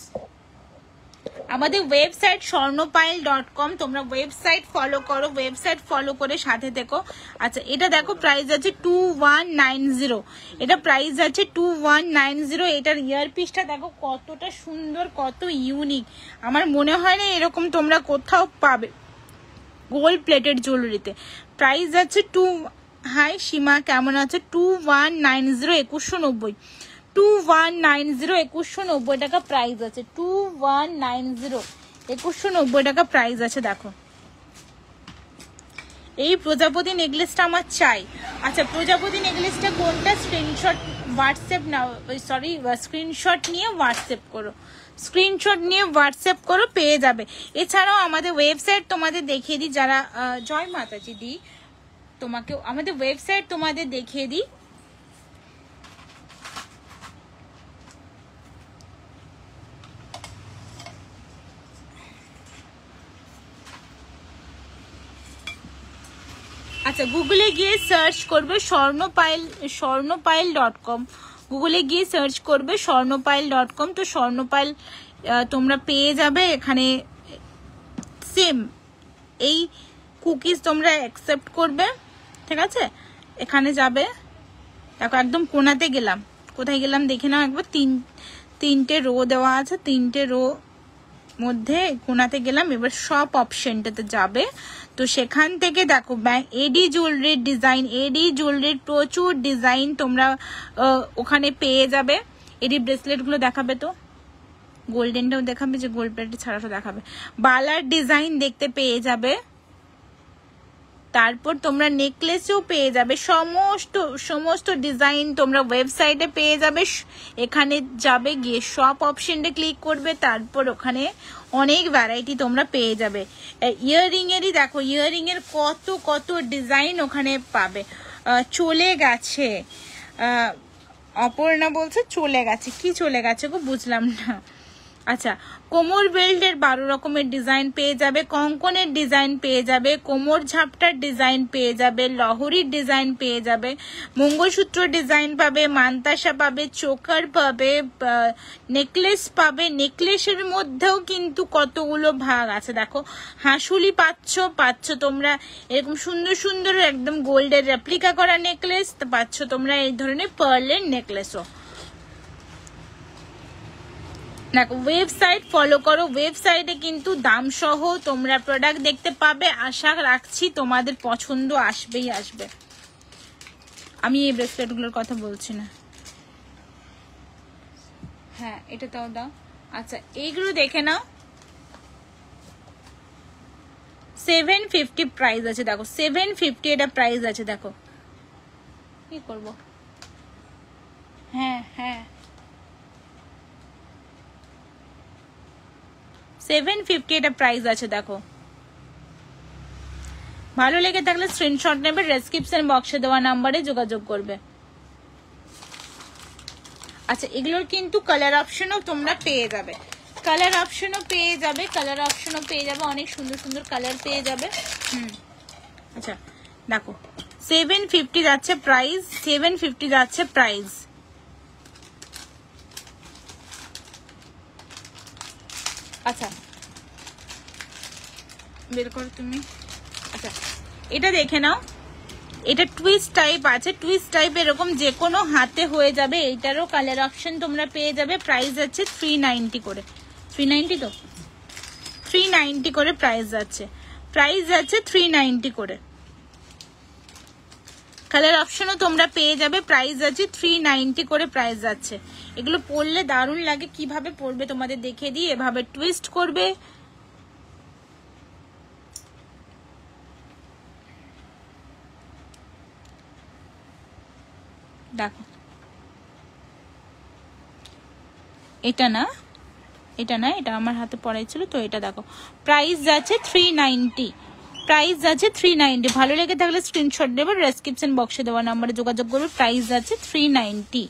আমাদের ওয়েবসাইট স্বর্ণপাইল.com, তোমরা ওয়েবসাইট ফলো করো, ওয়েবসাইট ফলো করে সাথে দেখো। আচ্ছা এটা দেখো প্রাইস আছে 2190, এটা প্রাইস আছে 2190। এটার ইয়ারপিসটা দেখো কতটা সুন্দর, কত ইউনিক, আমার মনে হয় না এরকম তোমরা কোথাও পাবে গোল্ড প্লেটেড জুয়েলারিতে। প্রাইস আছে হাই সীমা কেমন আছে? 2190, 2190, 2190, 2190 টাকা প্রাইস আছে। 2190, 2190 টাকা প্রাইস আছে। দেখো এই প্রজাপতি নেকলেসটা আমার চাই। আচ্ছা প্রজাপতি নেকলেসটা কোনটা? স্ক্রিনশট হোয়াটসঅ্যাপ না, সরি স্ক্রিনশট নিয়ে হোয়াটসঅ্যাপ করো, স্ক্রিনশট নিয়ে হোয়াটসঅ্যাপ করো, পেয়ে যাবে। এছাড়াও আমাদের ওয়েবসাইট তোমাদের দেখিয়ে দিই, যারা জয় মাতাজি দি, তোমাকে আমাদের ওয়েবসাইট তোমাদের দেখিয়ে দিই। আচ্ছা গুগলে গিয়ে সার্চ করবে স্বর্ণপাইল.com, গুগলে গিয়ে সার্চ করবে স্বর্ণপাইল.com, তো স্বর্ণপাইল তোমরা পেয়ে যাবে। এখানে সেম এই কুকিজ তোমরা অ্যাকসেপ্ট করবে, ঠিক আছে? এখানে যাবে, দেখো একদম কোনাতে গেলাম, কোথায় গেলাম দেখে নাও একবার, তিনটে রো দেওয়া আছে, তিনটে রো মধ্যে কোনাতে গেলাম। এবার সব অপশনটাতে যাবে, তো সেখান থেকে দেখো এডি জুয়েলারির ডিজাইন, এডি জুয়েলারির প্রচুর ডিজাইন তোমরা ওখানে পেয়ে যাবে। এডি ব্রেসলেট গুলো দেখাবে, তো গোল্ডেনটাও দেখাবে, যে গোল্ড প্লেট ছাড়াটা দেখাবে। বালার ডিজাইন দেখতে পেয়ে যাবে, তারপর তোমরা নেকলেসও পেয়ে যাবে। সমস্ত ডিজাইন তোমরা ওয়েবসাইটে পেয়ে যাবে। এখানে যাবে, গিয়ে সব অপশনটা ক্লিক করবে, তারপর ওখানে অনেক ভ্যারাইটি তোমরা পেয়ে যাবে। ইয়াররিং এরই দেখো, ইয়াররিং এর কত কত ডিজাইন ওখানে পাবে। চলে গেছে, অপর্ণা বলছে চলে গেছে, কি চলে গেছে গো বুঝলাম না। আচ্ছা কোমর বেল্টের 12 রকমের ডিজাইন পেয়ে যাবে, কঙ্কনের ডিজাইন পেয়ে যাবে, কোমর ঝাপটার ডিজাইন পেয়ে যাবে, লহরির ডিজাইন পেয়ে যাবে, মঙ্গলসূত্র ডিজাইন পাবে, মান্তাসা পাবে, চোকার পাবে, নেকলেস পাবে। নেকলেসের মধ্যেও কিন্তু কতগুলো ভাগ আছে দেখো। হাঁসুলি পাচ্ছ তোমরা, এরকম সুন্দর সুন্দর একদম গোল্ডের রেপ্লিকা করা নেকলেস পাচ্ছ তোমরা, এই ধরনের পার্লের নেকলেসও। দেখো ওয়েবসাইট ফলো করো, ওয়েবসাইটে কিন্তু দাম সহ তোমরা প্রোডাক্ট দেখতে পাবে। আশা রাখছি তোমাদের পছন্দ আসবেই আসবে। আমি এই ব্রেসলেটগুলোর কথা বলছি না, হ্যাঁ এটা তাও দাও। আচ্ছা এইগুলো দেখে নাও, 750 প্রাইস আছে দেখো, 750 এটা প্রাইস আছে। দেখো কি করব, হ্যাঁ 750 এটা প্রাইস আছে। দেখো ভালো লেগে থাকলে স্ক্রিনশট নেবে, ডেসক্রিপশন বক্সে দেওয়া নাম্বারে যোগাযোগ করবে। আচ্ছা এগুলোর কিন্তু কালার অপশনও তোমরা পেয়ে যাবে, কালার অপশনও পেয়ে যাবে, কালার অপশনও পেয়ে যাবে, অনেক সুন্দর সুন্দর কালার পেয়ে যাবে। আচ্ছা দেখো 750 যাচ্ছে প্রাইস, 750 যাচ্ছে প্রাইস। আচ্ছা বের করো তুমি। আচ্ছা এটা দেখে নাও, এটা টুইস্ট টাইপ আছে, টুইস্ট টাইপ এরকম যে কোনো হাতে হয়ে যাবে। এইটারও কালার অপশন তোমরা পেয়ে যাবে। প্রাইস আছে 390 করে, 390 তো 390 করে প্রাইস আছে, প্রাইস আছে 390 করে। কালার অপশনও তোমরা পেয়ে যাবে, প্রাইস আছে 390 করে প্রাইস আছে। এগুলো পরলে দারুণ লাগে, কিভাবে পরবে তোমাদের দেখে দিই। এভাবে টুইস্ট করবে, দেখো এটা না, এটা না, এটা আমার হাতে পড়াই ছিল তো। এটা দেখো প্রাইস যাচ্ছে 390, প্রাইস আছে 390। ভালো লেগে থাকলে স্ক্রিনশট দেবে, ডেসক্রিপশন বক্সে দেওয়া নাম্বারে যোগাযোগ করবে। প্রাইস আছে 390।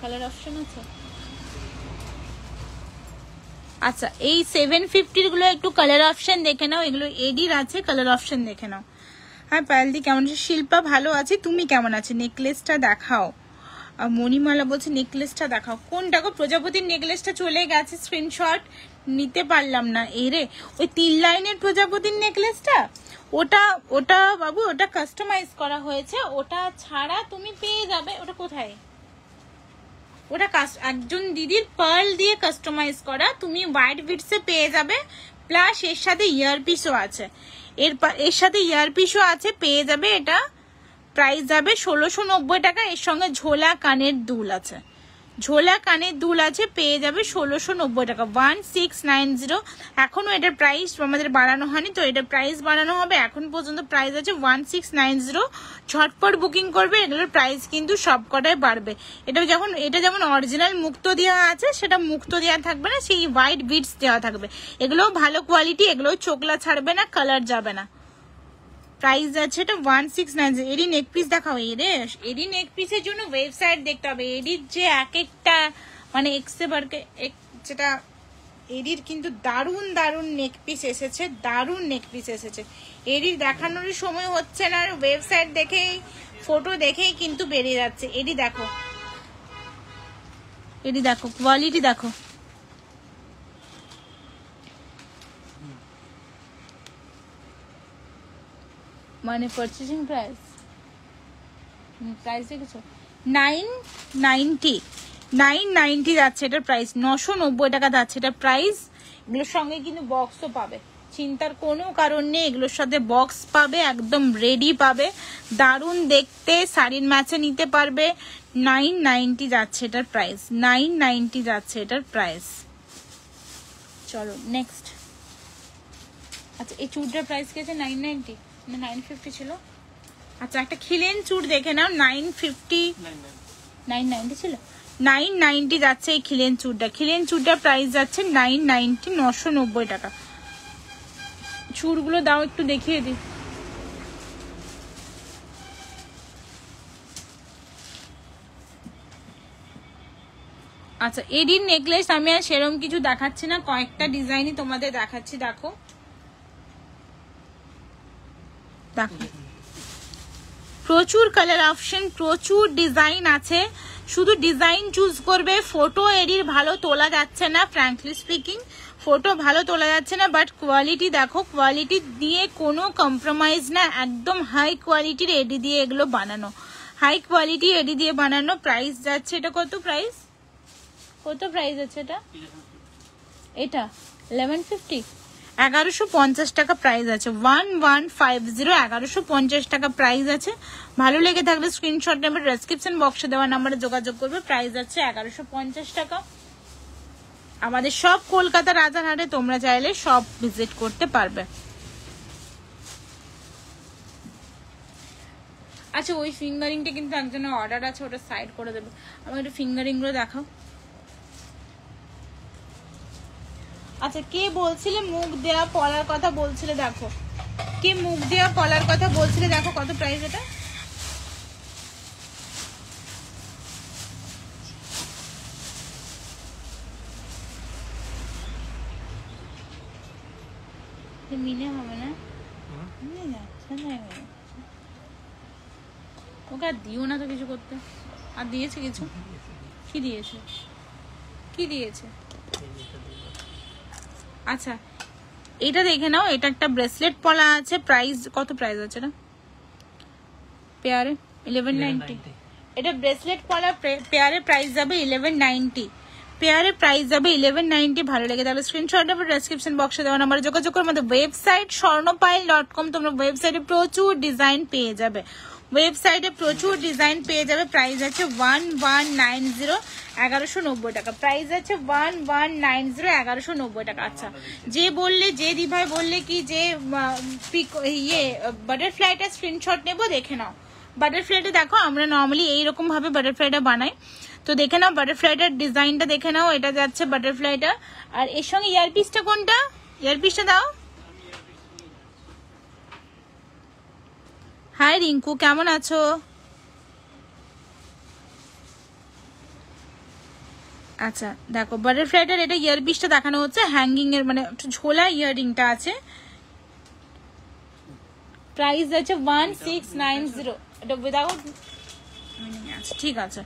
কালার অপশন আছে। আচ্ছা এই 750 গুলো একটু কালার অপশন দেখে নাও, এগুলো এডির আছে, কালার অপশন দেখে নাও। হ্যাঁ পায়েলদি কেমন আছে? শিল্পা ভালো আছে, তুমি কেমন আছে? নেকলেসটা দেখাও। মণিমালা বলছে নেকলেসটা দেখাও। কোনটা গো? প্রজাপতির নেকলেসটা চলে গেছে, স্ক্রিনশট নিতে পারলাম না। এরে ওই 3 লাইনের প্রজাপতির নেকলেসটা, ওটা ওটা বাবু ওটা কাস্টমাইজ করা হয়েছে, ওটা ছাড়া তুমি পেয়ে যাবে। ওটা কোথায়? ওটা একজন দিদির পার্ল দিয়ে কাস্টমাইজ করা, তুমি হোয়াইট বিটসে পেয়ে যাবে, প্লাস এর সাথে ইয়ারপিসও আছে, এর সাথে ইয়ারপিসও আছে, পেয়ে যাবে। এটা প্রাইস যাবে 1690 টাকা। এর সঙ্গে ঝোলা কানের দুল আছে, ঝোলা কানের দুল আছে, পেয়ে যাবে 1690 টাকা, 1690। এখনো এটার প্রাইস আমাদের বাড়ানো হয়নি, তো এটার প্রাইস বাড়ানো হবে। এখন পর্যন্ত প্রাইস আছে 1690। ঝটপট বুকিং করবে, এগুলোর প্রাইস কিন্তু সবকটাই বাড়বে। এটা যেমন অরিজিনাল মুক্তো দেওয়া আছে, সেটা মুক্তো দেওয়া থাকবে না, সেই হোয়াইট বিটস দেওয়া থাকবে। এগুলোও ভালো কোয়ালিটি, এগুলোও চোখলা ছাড়বে না, কালার যাবে না। প্রাইস আছে এটা 1690। এডি নেক পিস দেখাও। এডি নেক পিসের জন্য ওয়েবসাইট দেখতে হবে। এডির যে এক একটা মানে যেটা এডির কিন্তু দারুণ দারুণ নেক পিস এসেছে, দারুণ নেক পিস এসেছে। এডির দেখানোর সময় হচ্ছে না, ওয়েবসাইট দেখেই ফটো দেখেই কিন্তু বেরিয়ে যাচ্ছে। এডি দেখো, এডি দেখো, কোয়ালিটি দেখো। মানে পারচেজিং প্রাইস দেখেছো 990 যাচ্ছে এটার প্রাইস, 990 টাকা যাচ্ছে এটা প্রাইস। এগুলোর সঙ্গে কিন্তু বক্সও পাবে, চিন্তার কোনো কারণ নেই, এগুলোর সাথে বক্স পাবে, একদম রেডি পাবে, দারুণ দেখতে, শাড়ির ম্যাচে নিতে পারবে। 990 যাচ্ছে এটার প্রাইস, 990 যাচ্ছে এটার প্রাইস। চলো নেক্সট। আচ্ছা এই চুড়টার প্রাইস কি আছে? 990 না 950 ছিল? আচ্ছা একটা খিলেন চুড় দেখে নাও, 990 ছিল, 990 যাচ্ছে এই খিলেন চুড়টা। খিলেন চুড়টার প্রাইস যাচ্ছে 990, 990 টাকা। চুড়গুলো দাও একটু দেখিয়ে দিই। আচ্ছা এডির নেকলেস আমি আর সেরকম কিছু দেখাচ্ছি না, কয়েকটা ডিজাইনই তোমাদের দেখাচ্ছি। দেখো প্রচুর কালার অপশন, প্রচুর ডিজাইন আছে, শুধু ডিজাইন চুজ করবে। ফটো এডির ভালো তোলা যাচ্ছে না, ফ্র্যাঙ্কলি স্পিকিং ফটো ভালো তোলা যাচ্ছে না, বাট কোয়ালিটি দেখো, কোয়ালিটি দিয়ে কোনো কম্প্রোমাইজ না, একদম হাই কোয়ালিটির এডি দিয়ে এগুলো বানানো, হাই কোয়ালিটি এডি দিয়ে বানানো। প্রাইস যাচ্ছে এটা কত প্রাইস? কত প্রাইস আছে এটা? এটা 1150, 1150 টাকা প্রাইস আছে, 1150, 1150 টাকা প্রাইস আছে। ভালো লেগে থাকলে স্ক্রিনশট নেবে, ডেসক্রিপশন বক্সে দেওয়া নাম্বারে যোগাযোগ করবে। প্রাইস আছে 1150 টাকা। আমাদের সব কলকাতা রাজারহাটে তোমরা চাইলে সব ভিজিট করতে পারবে। আচ্ছা ওই ফিঙ্গারিংটা কিন্তু একজনের অর্ডার আছে, ওটা সাইড করে দেবে। আমার একটু ফিঙ্গারিং গুলো দেখাও। আচ্ছা কে বলছিলে মুখ দেয়া পলার কথা বলছিলে? দেখো কে মুখ দেয়া পলার কথা বলছিলে, দেখো কত প্রাইস এটা। মিনে হবে না, ওকে আর দিও না তো কিছু করতে। আর দিয়েছে কিছু? কি দিয়েছে? কি দিয়েছে? আচ্ছা এটা দেখে নাও, এটা একটা ব্রেসলেট পলা আছে। প্রাইস কত? প্রাইস আছে এটা পেয়ারে 1190। এটা ব্রেসলেট পলা পেয়ারে প্রাইস যাবে 1190, পেয়ারে প্রাইস যাবে 1190। ভালো লেগে তাহলে স্ক্রিনশট নেবে, ডেসক্রিপশন বক্সে দেওয়া নাম্বারে যোগাযোগ করে। আমাদের ওয়েবসাইট স্বর্ণপাইল.com, তোমরা ওয়েবসাইটে প্রচুর ডিজাইন পেয়ে যাবে, ওয়েবসাইটে প্রচুর ডিজাইন পেয়ে যাবে। প্রাইস আছে 1190, 1190 টাকা প্রাইস আছে, 1190, 1190 টাকা। আচ্ছা যে বললে, যে দিভাই বললে কি যে বাটারফ্লাইটা স্ক্রিনশট নেবো, দেখে নাও বাটারফ্লাইটা। দেখো আমরা নর্মালি এইরকম ভাবে বাটারফ্লাইটা বানাই, তো দেখে নাও বাটারফ্লাইটার ডিজাইনটা দেখে নাও। এটা যাচ্ছে বাটারফ্লাইটা, আর এর সঙ্গে ইয়ারপিসটা কোনটা? ইয়ারপিসটা দাও। হাই রিঙ্কু, কেমন আছো? আচ্ছা দেখো বাটারফ্লাইটার এটা ইয়ারপিসটা দেখানো হচ্ছে, হ্যাঙ্গিং এর মানে ঝোলা ইয়াররিংটা আছে। প্রাইস আছে 1690, এটা উইদাউট মিনিং আছে, ঠিক আছে।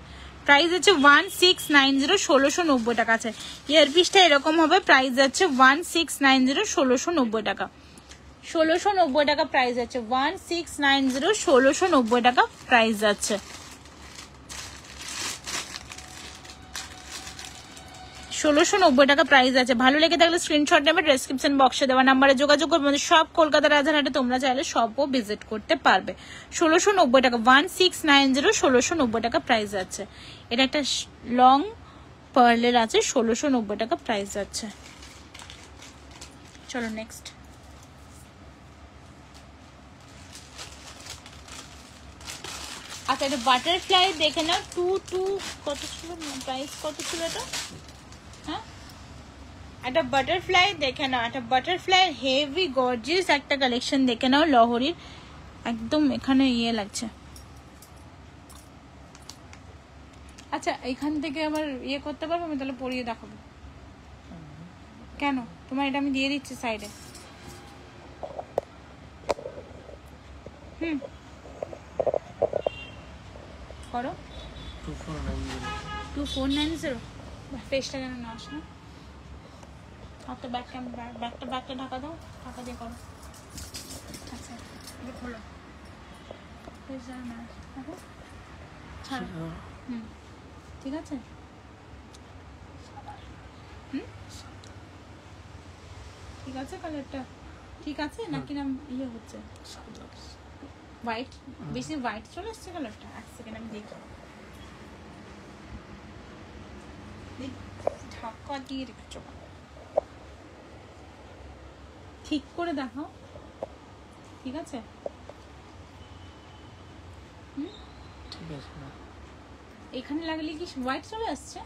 প্রাইস আছে 1690, 1690 টাকা আছে। ইয়ারপিসটা এরকম হবে, প্রাইস আছে 1690, 1690 টাকা। 1690 টাকা প্রাইস আছে, 1690, 1690 টাকা প্রাইস আছে। 1690 টাকা প্রাইস আছে। ভালো লেগে থাকলে স্ক্রিনশট নেবে, ডেসক্রিপশন বক্সে দেওয়া নাম্বারে যোগাযোগ করবে। সব কলকাতা রাজারহাটে তোমরা চাইলে সবও ভিজিট করতে পারবে। 1690 টাকা, 1690, 1690 টাকা প্রাইস আছে। এটা একটা লং পার্লের আছে, 1690 টাকা প্রাইস আছে। চলো নেক্সট। আচ্ছা, এটা বাটারফ্লাই দেখে নাও। 2 কত ছিল প্রাইস, কত ছিল এটা? হ্যাঁ, একটা বাটারফ্লাই দেখে নাও, একটা বাটারফ্লাই হেভি গর্জিয়াস একটা কালেকশন দেখে নাও লহরির, একদম এখানে ইয়ে লাগছে। আচ্ছা, এখান থেকে আবার ইয়ে করতে পারবো আমি, তাহলে পরিয়ে দেখাবো। কেন, তোমার এটা আমি দিয়ে দিচ্ছি সাইডে। করো 2490। পেজটা যেন না আসে না। হাতে ব্যাগটা ঢাকা দাও, ঢাকা দিয়ে করো। আচ্ছা, এটা খোলো, পেজ যেন না আসে। ছাড়ো। ঠিক আছে। ঠিক আছে, কালারটা ঠিক আছে নাকি না ইয়ে হচ্ছে হোয়াইট, বেশি হোয়াইট চলে আসছে কালারটা? এক সেকেন্ড আমি দেখি। ঢাকা দিয়ে রেখেছো, ঠিক করে দেখাও। ঠিক আছে, ঠিক আছে। এখানে লাগলে কি হোয়াইট চলে আসছে?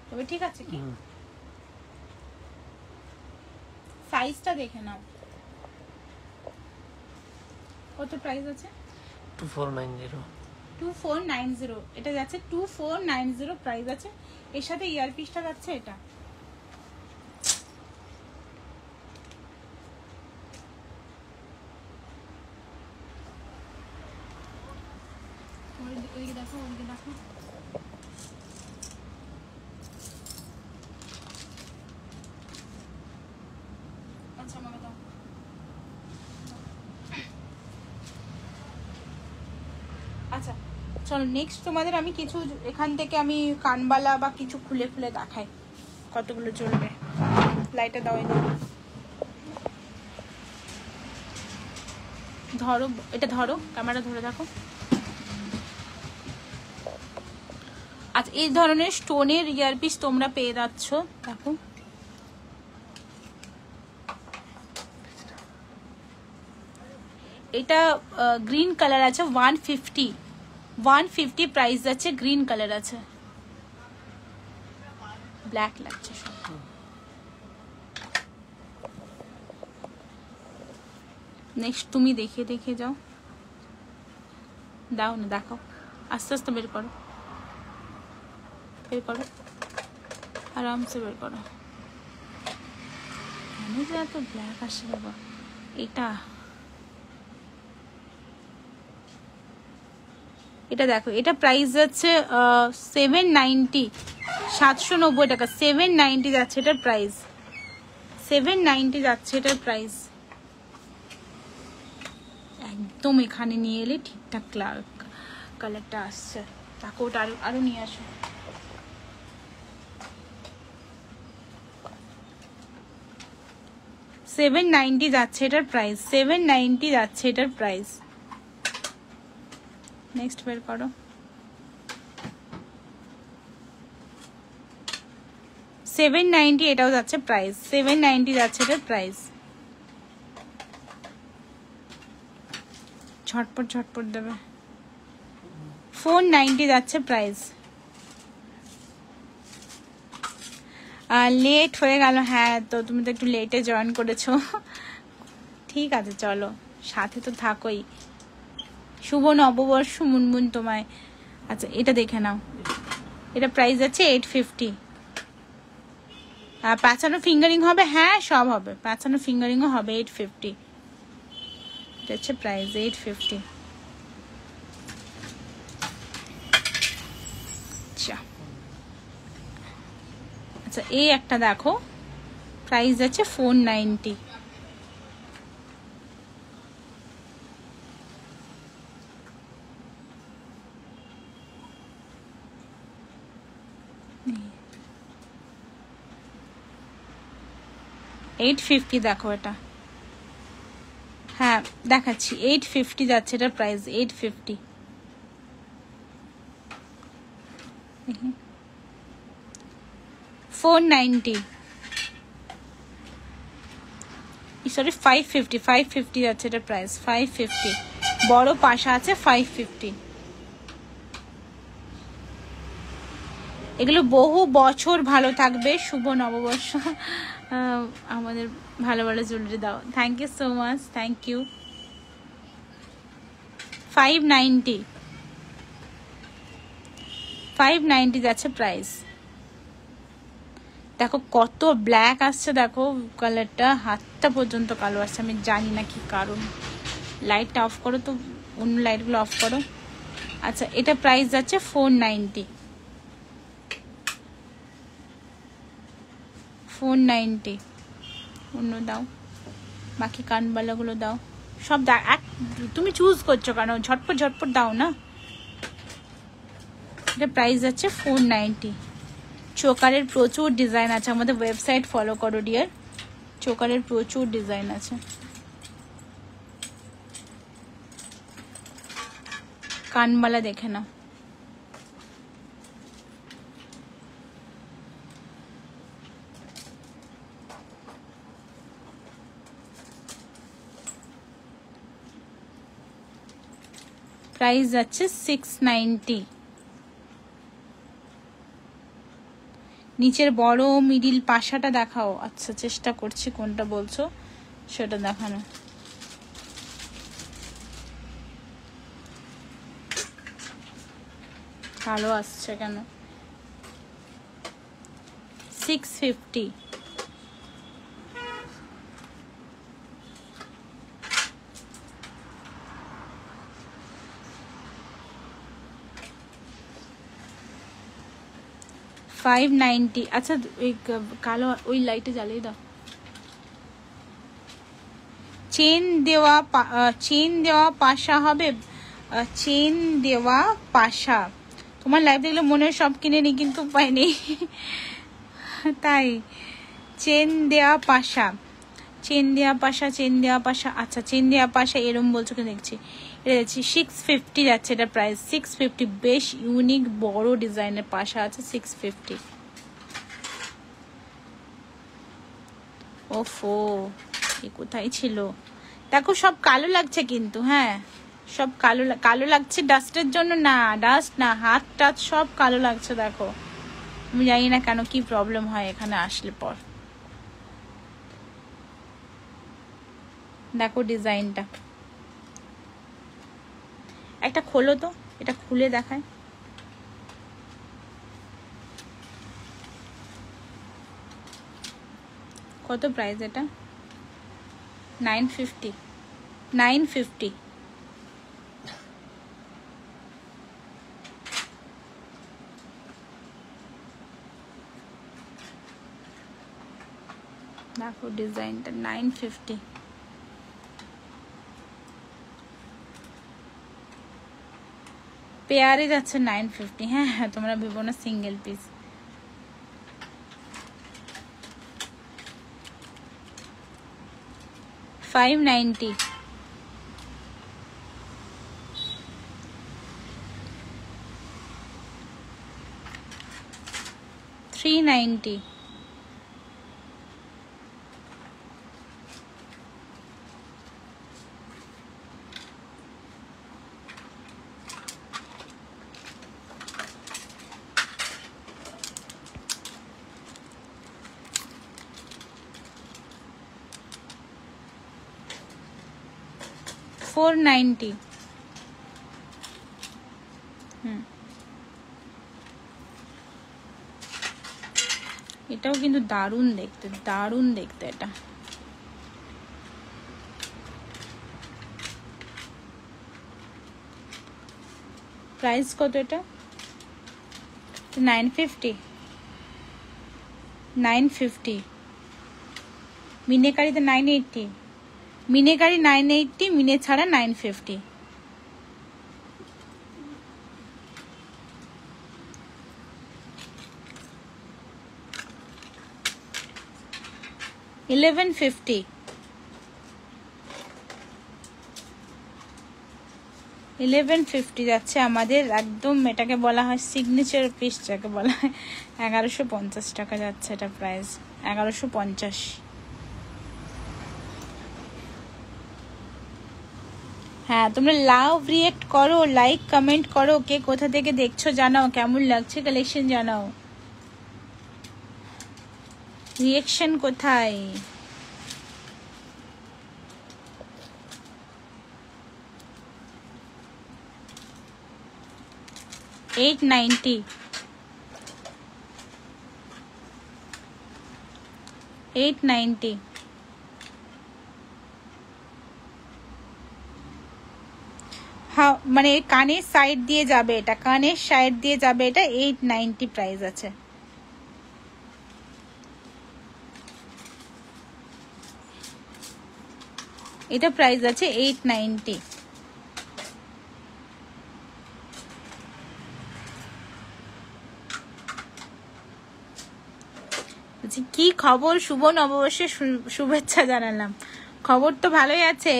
তবে ঠিক আছে কি? সাইজটা দেখে নাও। কত প্রাইস আছে? 2490। 2490 এটা যাচ্ছে, 2490 প্রাইস আছে। এর সাথে ইয়ারপিসটা যাচ্ছে এটা। ওইদিকে দেখো, ওইদিকে দেখো। আচ্ছা, আমাকে দাও। আচ্ছা চলো নেক্সট, তোমাদের আমি কিছু এখান থেকে আমি কানবালা বা কিছু খুলে খুলে দেখাই কতগুলো চলবে। লাইটটা দাও, ধরো এটা, ধরো ক্যামেরা ধরে দেখো। আচ্ছা, এই ধরনের স্টোনের ইয়ারপিস তোমরা পেয়ে যাচ্ছ, দেখো। এটা গ্রিন কালার আছে, 150 প্রাইস আছে। গ্রিন কালার আছে, ব্ল্যাক লাগছে সব। নেক্সট তুমি দেখে যাও, দাও না, দেখাও, আস্তে আস্তে বের করো, আরামসে বের করো। কেন যে এত ব্ল্যাক আসে বাবা? এটা দেখো, এটা প্রাইস যাচ্ছে 790, 790 টাকা। 790 যাচ্ছে এটার প্রাইস, 790 যাচ্ছে এটার প্রাইস। একদম এখানে নিয়ে এলে ঠিকঠাক কালারটা আসছে। তাকে ওটা আরো নিয়ে আসো। $790 যাচ্ছে এটার প্রাইস, 790 যাচ্ছে এটার প্রাইস। নেক্সট বের করো। 790 এটাও যাচ্ছে প্রাইস, 790 যাচ্ছে এটার প্রাইস। ঝটপট দেবে। 490 যাচ্ছে প্রাইস। লেট হয়ে গেল, হ্যাঁ তো তুমি তো একটু লেটে জয়েন করেছো। ঠিক আছে চলো, সাথে তো থাকোই। শুভ নববর্ষ মুনমুন তোমায়। আচ্ছা, এটা দেখে নাও, এটা প্রাইস আছে 850। প্যাঁচানো ফিঙ্গারিং হবে, হ্যাঁ সব হবে, প্যাঁচানো ফিঙ্গারিংও হবে। 850 এটা হচ্ছে প্রাইস, 850। আচ্ছা আচ্ছা, এই একটা দেখো, প্রাইস আছে 490। $850 দেখো এটা, হ্যাঁ দেখাচ্ছি, 850 যাচ্ছে এটা প্রাইস, 850। $490, সরি 550 যাচ্ছে এটা প্রাইস, 550। বড় পাশা আছে 550। এগুলো বহু বছর ভালো থাকবে। শুভ নববর্ষ, আমাদের ভালো ভালো জুয়েলারি দাও। Thank you so much, thank you. 590 যাচ্ছে প্রাইস। দেখো কত ব্ল্যাক আসছে, দেখো কালারটা হাতটা পর্যন্ত কালো আসছে, আমি জানি না কি কারণ। লাইটটা অফ করো তো, অন্য লাইটগুলো অফ করো। আচ্ছা, এটা প্রাইস যাচ্ছে 490। 490 অন্য দাও, বাকি কানবালাগুলো দাও সব। তুমি চুজ করছো কেন? ঝটপট ঝটপট দাও না। এটা প্রাইস যাচ্ছে 490। চোকারের প্রচুর ডিজাইন আছে, আমাদের ওয়েবসাইট ফলো করো ডিয়ার। চোকারের প্রচুর ডিজাইন আছে। কানবালা দেখে নাও। প্রাইস যাচ্ছে 690। নিচের বড় মিডিল পাশাটা দেখাও। আচ্ছা, চেষ্টা করছি কোনটা বলছো সেটা দেখানো। ভালো আসছে কেন? 650।590। আচ্ছা, ওই কালো ওই লাইটে জ্বালিয়ে দাও। চেন দেওয়া পাশা হবে, চেন দেওয়া পাশা। তোমার লাইভ দেখলে মনে হয় সব কিনে নি, কিন্তু উপায় নেই। তাই চেন দেওয়া পাশা, চেন দেওয়া পাশা, চেন দেওয়া পাশা। আচ্ছা, চেন দেওয়া পাশা এরম বলছো কি? দেখছি এটা যাচ্ছে 650 যাচ্ছে এটা প্রাইস, 650। বেশ ইউনিক বড় ডিজাইনের পাশা আছে, 650। ওফো, এ কোথায় ছিল? দেখো সব কালো লাগছে কিন্তু, হ্যাঁ সব কালো লাগছে। ডাস্টের জন্য না, ডাস্ট না, হাত টাত সব কালো লাগছে। দেখো, আমি জানি না কেন, কি প্রবলেম হয় এখানে আসলে পর। দেখো ডিজাইনটা, একটা খোলো তো, এটা খুলে দেখায়। কত প্রাইস এটা? 950। 950। দেখো ডিজাইনটা, 950। পেয়ারে যাচ্ছে 950। হ্যাঁ হ্যাঁ, তোমরা ভেবো না সিঙ্গেল পিস। $590। $390। $490। এটাও কিন্তু দারুণ দেখতে, দারুণ দেখতে এটা। প্রাইস কত এটা? 950 950 মিনেকারিতে 980 মিনেকারি 980 মিনে ছাড়া 950 1150 1150 যাচ্ছে আমাদের একদম, এটাকে বলা হয় সিগনেচার পিস, যাকে বলা হয় 1150 টাকা যাচ্ছে এটা প্রাইস, 1150। হ্যাঁ তোমরা লাভ রিয়েক্ট করো, লাইক কমেন্ট করো, কে কোথা থেকে দেখছো জানাও, কেমন লাগছে কালেকশন জানাও, রিয়েকশন কোথায়? $890 $890 হ্যাঁ, মানে কানের সাইড দিয়ে যাবে এটা, কানের সাইড দিয়ে যাবে এটা, 890 প্রাইস আছে। এটা প্রাইস আছে 890। কি খবর? শুভ নববর্ষের শুভেচ্ছা জানালাম। খবর তো ভালোই আছে,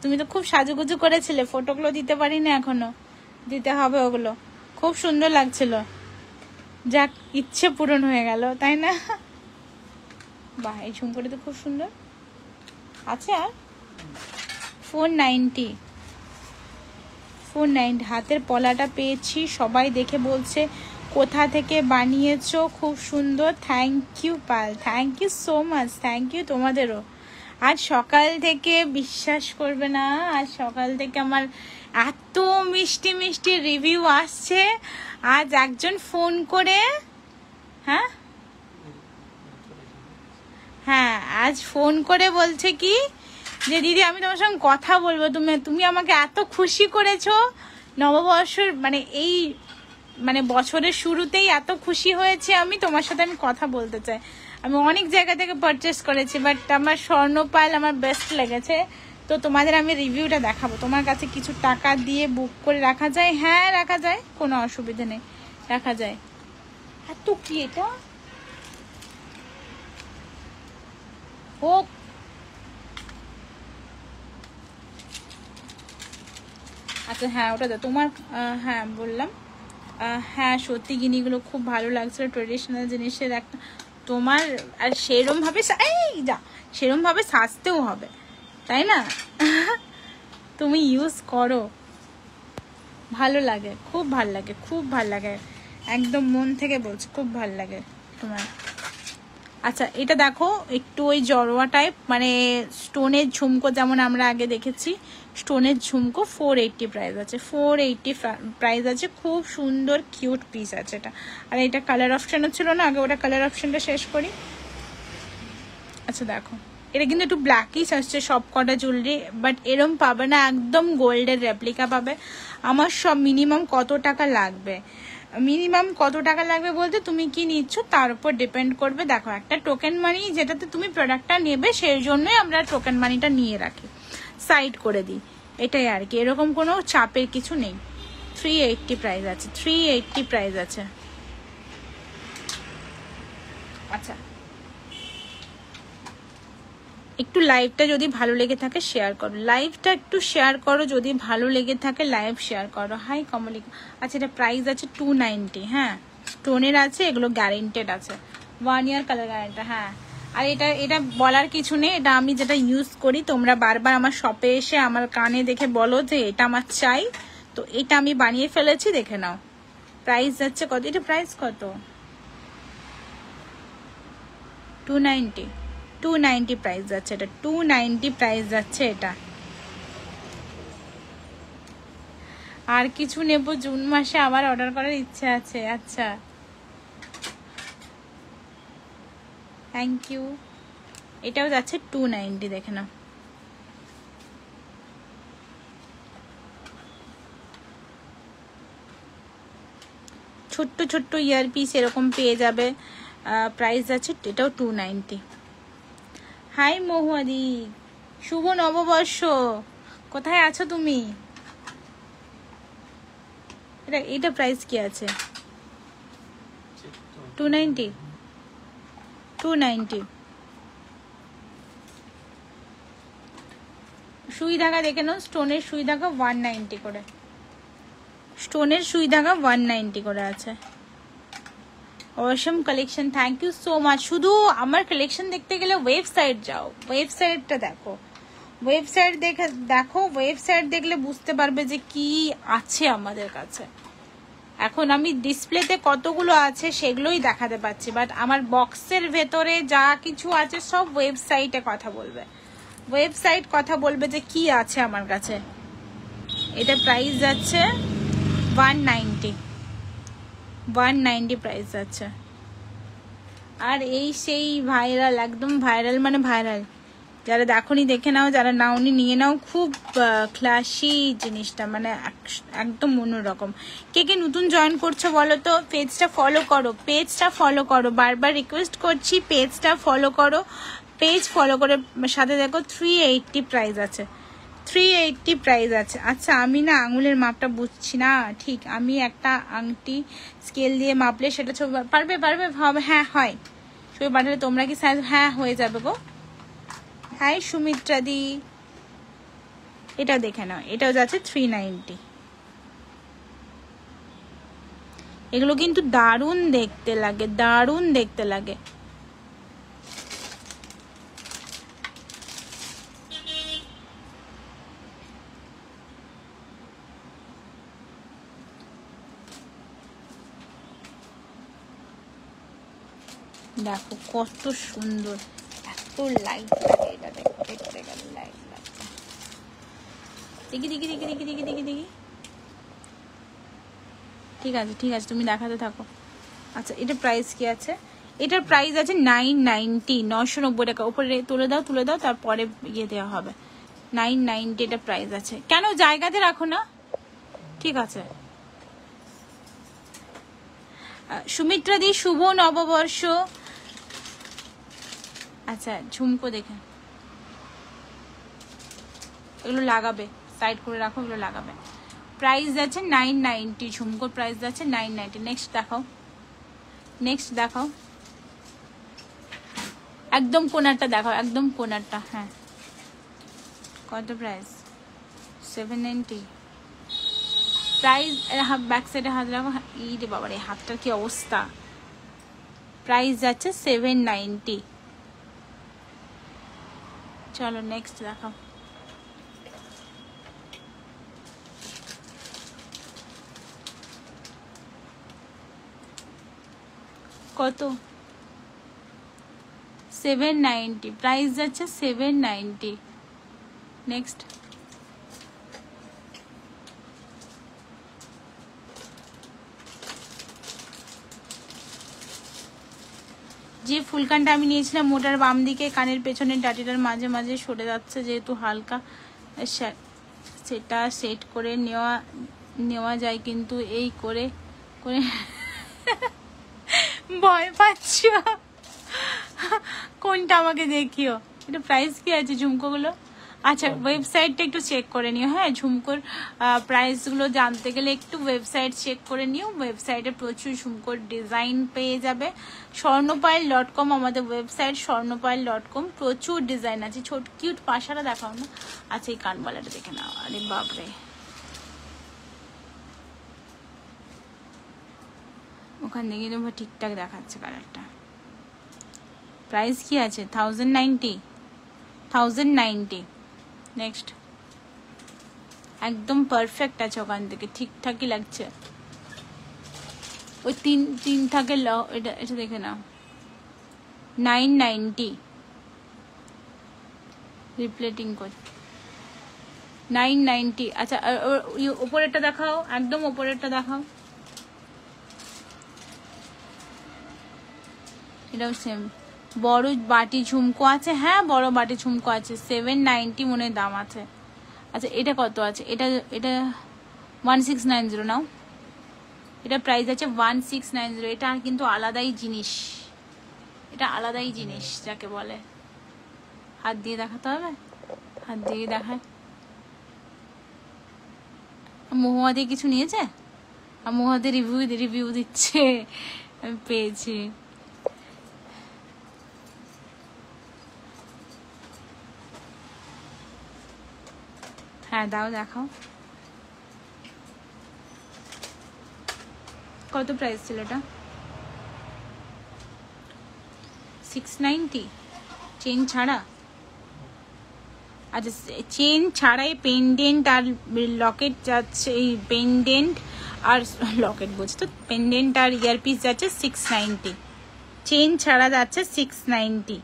তুমি তো খুব সাজুগুজু করেছিলে, ফটোগুলো দিতে পারি না এখনো, দিতে হবে ওগুলো, খুব সুন্দর লাগছিল, যাক ইচ্ছে পূরণ হয়ে গেল, তাই না? বাহ, এই ঝুমকোটা তো খুব সুন্দর। আচ্ছা 490 হাতের পলাটা পেয়েছি, সবাই দেখে বলছে কোথা থেকে বানিয়েছো, খুব সুন্দর, thank you Pal, thank you so much, thank you তোমাদেরও। আজ সকাল থেকে বিশ্বাস করবে না, আজ সকাল থেকে আমার এত মিষ্টি মিষ্টি রিভিউ আসছে। আজ একজন ফোন করে, হ্যাঁ হ্যাঁ আজ ফোন করে বলছে কি যে দিদি আমি তোমার সঙ্গে কথা বলবো, তুমি আমাকে এত খুশি করেছো নববর্ষের, মানে এই মানে বছরের শুরুতেই এত খুশি হয়েছে আমি, তোমার সাথে আমি কথা বলতে চাই। আমি অনেক জায়গা থেকে পারচেস করেছি, বাট আমার স্বর্ণপাল আমার বেস্ট লেগেছে, তো তোমাদের আমি রিভিউটা দেখাবো। তোমার কাছে কিছু টাকা দিয়ে বুক করে রাখা যায়? হ্যাঁ রাখা যায়, কোনো অসুবিধা নেই, রাখা যায়। এত কি এটা হোক, আচ্ছা হ্যাঁ ওটা দে তোমার, হ্যাঁ বললাম, হ্যাঁ সত্যি গিনিগুলো খুব ভালো লাগছিল, ট্রেডিশনাল জিনিসের একটা তোমার, আর সেরম ভাবে সেরম ভাবে সাজতেও হবে, তাই না? তুমি ইউজ করো, ভালো লাগে, খুব ভাল লাগে, খুব ভাল লাগে, একদম মন থেকে বলছি, খুব ভাল লাগে তোমার। আচ্ছা এটা দেখো একটু ওই জড়োয়া টাইপ, মানে স্টোনের ঝুমকো যেমন আমরা আগে দেখেছি, স্টোনের ঝুমকো 480 প্রাইস আছে, 480 প্রাইস আছে, খুব সুন্দর কিউট পিস আছে এটা। আর এটা কালার অপশানও ছিল না, আগে ওটা কালার অপশানটা শেষ করি। আচ্ছা দেখো এটা কিন্তু একটু ব্ল্যাকিশ আসছে সব কটা জুয়েলারি, বাট এরম পাবে না, একদম গোল্ডের রেপ্লিকা পাবে। আমার সব মিনিমাম কত টাকা লাগবে, মিনিমাম কত টাকা লাগবে বলতে তুমি কি নিচ্ছ তার উপর ডিপেন্ড করবে। দেখো একটা টোকেন মানি, যেটাতে তুমি প্রোডাক্টটা নেবে সেই জন্যই আমরা টোকেন মানিটা নিয়ে রাখি, সাইড করে দিই, এটাই আর কি, এরকম কোনো চাপের কিছু নেই। 380 প্রাইস আছে, 380 প্রাইস আছে। আচ্ছা একটু লাইভটা যদি ভালো লেগে থাকে শেয়ার করো, লাইভটা একটু শেয়ার করো, যদি ভালো লেগে থাকে লাইভ শেয়ার করো। হাই কমলিকা, আচ্ছা এটা প্রাইস আছে 290, হ্যাঁ স্টোনের আছে, এগুলো গ্যারেন্টেড আছে, 1 ইয়ার কালার গ্যারেন্টি, হ্যাঁ। আর এটা বলার কিছু নেই, এটা আমি যেটা ইউজ করি, তোমরা বারবার আমার শপে এসে আমার কানে দেখে বলো যে এটা আমার চাই, তো এটা আমি বানিয়ে ফেলেছি, দেখে নাও। প্রাইস যাচ্ছে কত, এটা প্রাইস কত? 290 প্রাইস যাচ্ছে এটা, 290 প্রাইস যাচ্ছে এটা। আর কিছু নেব, জুন মাসে আবার অর্ডার করার ইচ্ছা আছে। আচ্ছা থ্যাংক ইউ। এটাও যাচ্ছে 290, দেখে নাও। ছোট্ট ছোট্ট ইয়ার পিস এরকম পেয়ে যাবে। প্রাইস আছে এটাও 290। হাই মহুয়াদি, শুভ নববর্ষ, কোথায় আছো তুমি? এটা প্রাইস কি আছে? 290 290। সুই ধাগা দেখে নাও, স্টোনের সুই ধাগা 190 করে, স্টোনের সুই ধাগা 190 করে আছে। Awesome collection, thank you so much. শুধু আমার কালেকশন দেখতে গেলে ওয়েবসাইট যাও, ওয়েবসাইটটা দেখো, ওয়েবসাইট দেখো, ওয়েবসাইট দেখলে বুঝতে পারবে যে কি আছে আমাদের কাছে। এখন আমি ডিসপ্লেতে কতগুলো আছে সেগুলোই দেখাতে পাচ্ছি, বাট আমার বক্সের ভেতরে যা কিছু আছে সব ওয়েবসাইটে কথা বলবে, ওয়েবসাইট কথা বলবে যে কি আছে আমার কাছে। এটা প্রাইস যাচ্ছে 190 প্রাইস আছে। আর এই সেই ভাইরাল, একদম ভাইরাল মানে ভাইরাল, যারা দেখোনি দেখে নাও, যারা নাওনি নিয়ে নাও, খুব ক্লাসি জিনিসটা, মানে একদম অন্যরকম। কে কে নতুন জয়েন করছো বলো তো? পেজটা ফলো করো, পেজটা ফলো করো, বারবার রিকোয়েস্ট করছি পেজটা ফলো করো, পেজ ফলো করে সাথে দেখো 380 প্রাইস আছে, 380 প্রাইস আছে। আচ্ছা আমি না আঙুলের মাপটা বুঝছি না ঠিক, আমি একটা আংটি স্কেল দিয়ে মাপলে সেটা পারবে হবে? হ্যাঁ হয়, ছবি পাঠালে তোমরা কি সাইজ? হ্যাঁ হয়ে যাবে গো। হাই সুমিত্রা দি, এটা দেখে নাও, এটাও যাচ্ছে 390। এগুলো কিন্তু দারুণ দেখতে লাগে, দারুণ দেখতে লাগে। দেখো কত সুন্দর, এত লাইট লাগে এটা দেখতে গেলে, লাইট লাগে। দেখি দেখি দেখি দেখি দেখি দেখি দেখি, ঠিক আছে ঠিক আছে, তুমি দেখাতে থাকো। আচ্ছা এটার প্রাইস কি আছে? এটার প্রাইস আছে 990, 990 টাকা। উপরে তুলে দাও, তুলে দাও, তারপরে ইয়ে দেওয়া হবে। 990 এটা প্রাইস আছে। কেন জায়গাতে রাখো না? ঠিক আছে। সুমিত্রা দি শুভ নববর্ষ। আচ্ছা ঝুমকো দেখে, এগুলো লাগাবে, সাইড করে রাখো, এগুলো লাগাবে। প্রাইস আছে 990, ঝুমকোর প্রাইস আছে 990। নেক্সট দেখাও, নেক্সট দেখাও, একদম কোনারটা দেখাও, একদম কোনারটা। হ্যাঁ কত প্রাইস? 790 প্রাইস। ব্যাক সাইডে হাত রাখো। ই রে বাবা রে, হাতটার কি অবস্থা। প্রাইস যাচ্ছে 790। চলো নেক্সট দেখাও। কত? 790 প্রাইস যাচ্ছে 790। নেক্সট। যে ফুলকানটা আমি নিয়েছিলাম মোটার বাম দিকে কানের পেছনের ডাটিটার মাঝে মাঝে সরে যাচ্ছে, যেহেতু হালকা, সেটা সেট করে নেওয়া যায়, কিন্তু এই করে করে ভয় পাচ্ছ কোনটা আমাকে দেখিও। এটা প্রাইস কি আছে ঝুমকোগুলো? আচ্ছা ওয়েবসাইটটা একটু চেক করে নিও। হ্যাঁ ঝুমকোর প্রাইসগুলো জানতে গেলে একটু ওয়েবসাইট চেক করে নিও, ওয়েবসাইটে প্রচুর ঝুমকোর ডিজাইন পেয়ে যাবে। স্বর্ণপাইল.com আমাদের ওয়েবসাইট, স্বর্ণপাইল.com, প্রচুর ডিজাইন আছে। ছোট কিউট পাশারা দেখাও না। আচ্ছা এই কানবালাটা দেখে নাও, আরে বাপরে, ওখান থেকে তো ঠিকঠাক দেখাচ্ছে কালারটা। প্রাইস কি আছে? 1090। নেক্সট। একদম পারফেক্ট আছে, ওখান থেকে ঠিকঠাকই লাগছে। ওই তিন থাকে, এটা দেখে নাও, 990 রিপ্লেটিং কোড 990। আচ্ছা উপরেরটা দেখাও, একদম উপরেরটা দেখাও। এটাও সেম। বড় বাটি ঝুমকো আছে, হ্যাঁ বড় বাটি ঝুমকো আছে, 790 মনে দাম আছে। আচ্ছা এটা কত আছে? এটা 1690 নাও, এটা প্রাইস আছে 1690। এটা কিন্তু আলাদাই জিনিস, এটা আলাদাই জিনিস যাকে বলে। হাত দিয়ে দেখাতে হবে, হাত দিয়ে দেখায়। মহুয়াদি কিছু নিয়েছে, আর মহুয়াদি রিভিউ দিচ্ছে, আমি পেয়েছি। হ্যাঁ দাও দেখাও। কত প্রাইস ছিল এটা? 690 চেন ছাড়া। আচ্ছা চেন ছাড়াই পেন্ডেন্ট আর লকেট যাচ্ছে, এই পেন্ডেন্ট আর লকেট বলছি তো, পেন্ডেন্ট আর ইয়ারপিস যাচ্ছে 690, চেন ছাড়া যাচ্ছে 690।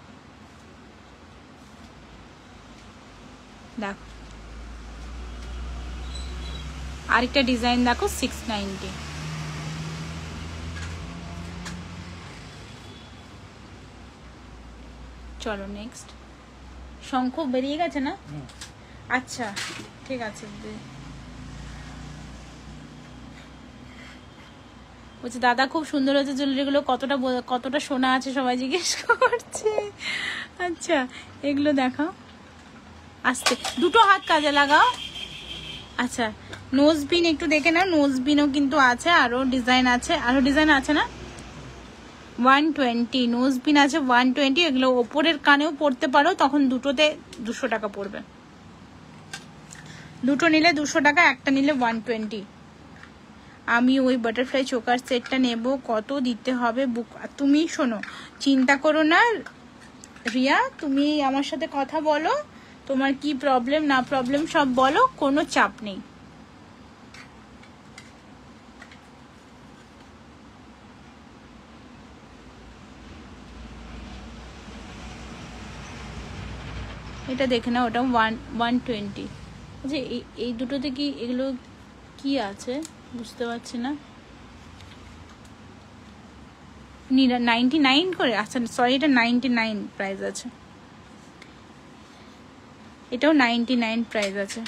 দেখো আরেকটা ডিজাইন দেখো 690। চলো নেক্সট। শঙ্খ বেরিয়ে গেছে না? আচ্ছা ঠিক আছে। বলছে দাদা খুব সুন্দর হয়েছে জুয়েলারিগুলো, কতটা সোনা আছে সবাই জিজ্ঞেস করছে। আচ্ছা এগুলো দেখাও আস্তে, দুটো হাত কাজে লাগাও। আচ্ছা নোজবিন একটু দেখে নাও, নোজবিনও কিন্তু আছে, আরো ডিজাইন আছে, আরো ডিজাইন আছে না। 120 নোজবিন আছে 120। এগুলো ওপরের কানেও পড়তে পারো, তখন দুটোতে 200 টাকা পড়বে। দুটো নিলে 200 টাকা, একটা নিলে 120। আমি ওই বাটারফ্লাই চোকার সেটটা নেব, কত দিতে হবে? বুক তুমি শোনো, চিন্তা করো না রিয়া, তুমি আমার সাথে কথা বলো, তোমার কি প্রবলেম না প্রবলেম সব বলো, কোনো চাপ নেই। এটা দেখে না, ওটা 120। আচ্ছা এই দুটোতে কি এগুলো কি আছে বুঝতে পারছি না। 99 করে, আচ্ছা সরি এটা 99 প্রাইস আছে, এটাও 99 প্রাইস আছে।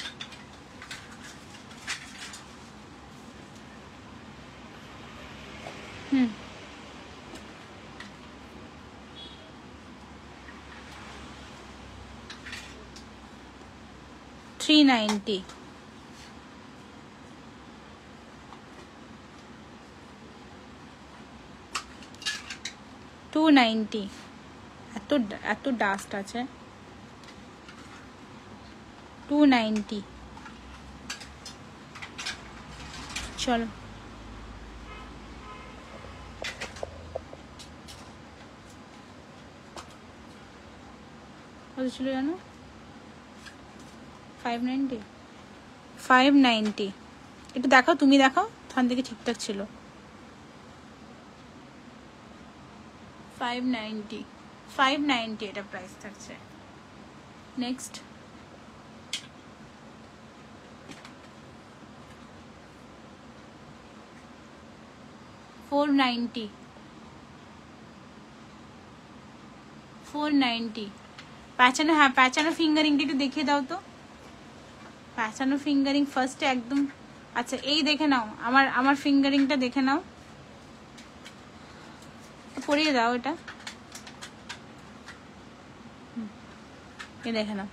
হুম 390। $290। এত ডাস্ট আছে। 290। চলো কত ছিল জানো? 590। একটু দেখাও, তুমি দেখাও, ওখান থেকে ঠিকঠাক ছিল। 590 এটা প্রাইস থাকছে। নেক্সট $490। প্যাচানো, হ্যাঁ প্যাচানো ফিঙ্গারিংটা একটু দেখিয়ে দাও তো। প্যাচানো ফিঙ্গারিং ফার্স্টে একদম। আচ্ছা এই দেখে নাও, আমার ফিঙ্গারিংটা দেখে নাও, পরিয়ে দাও এটা। দেখে নাও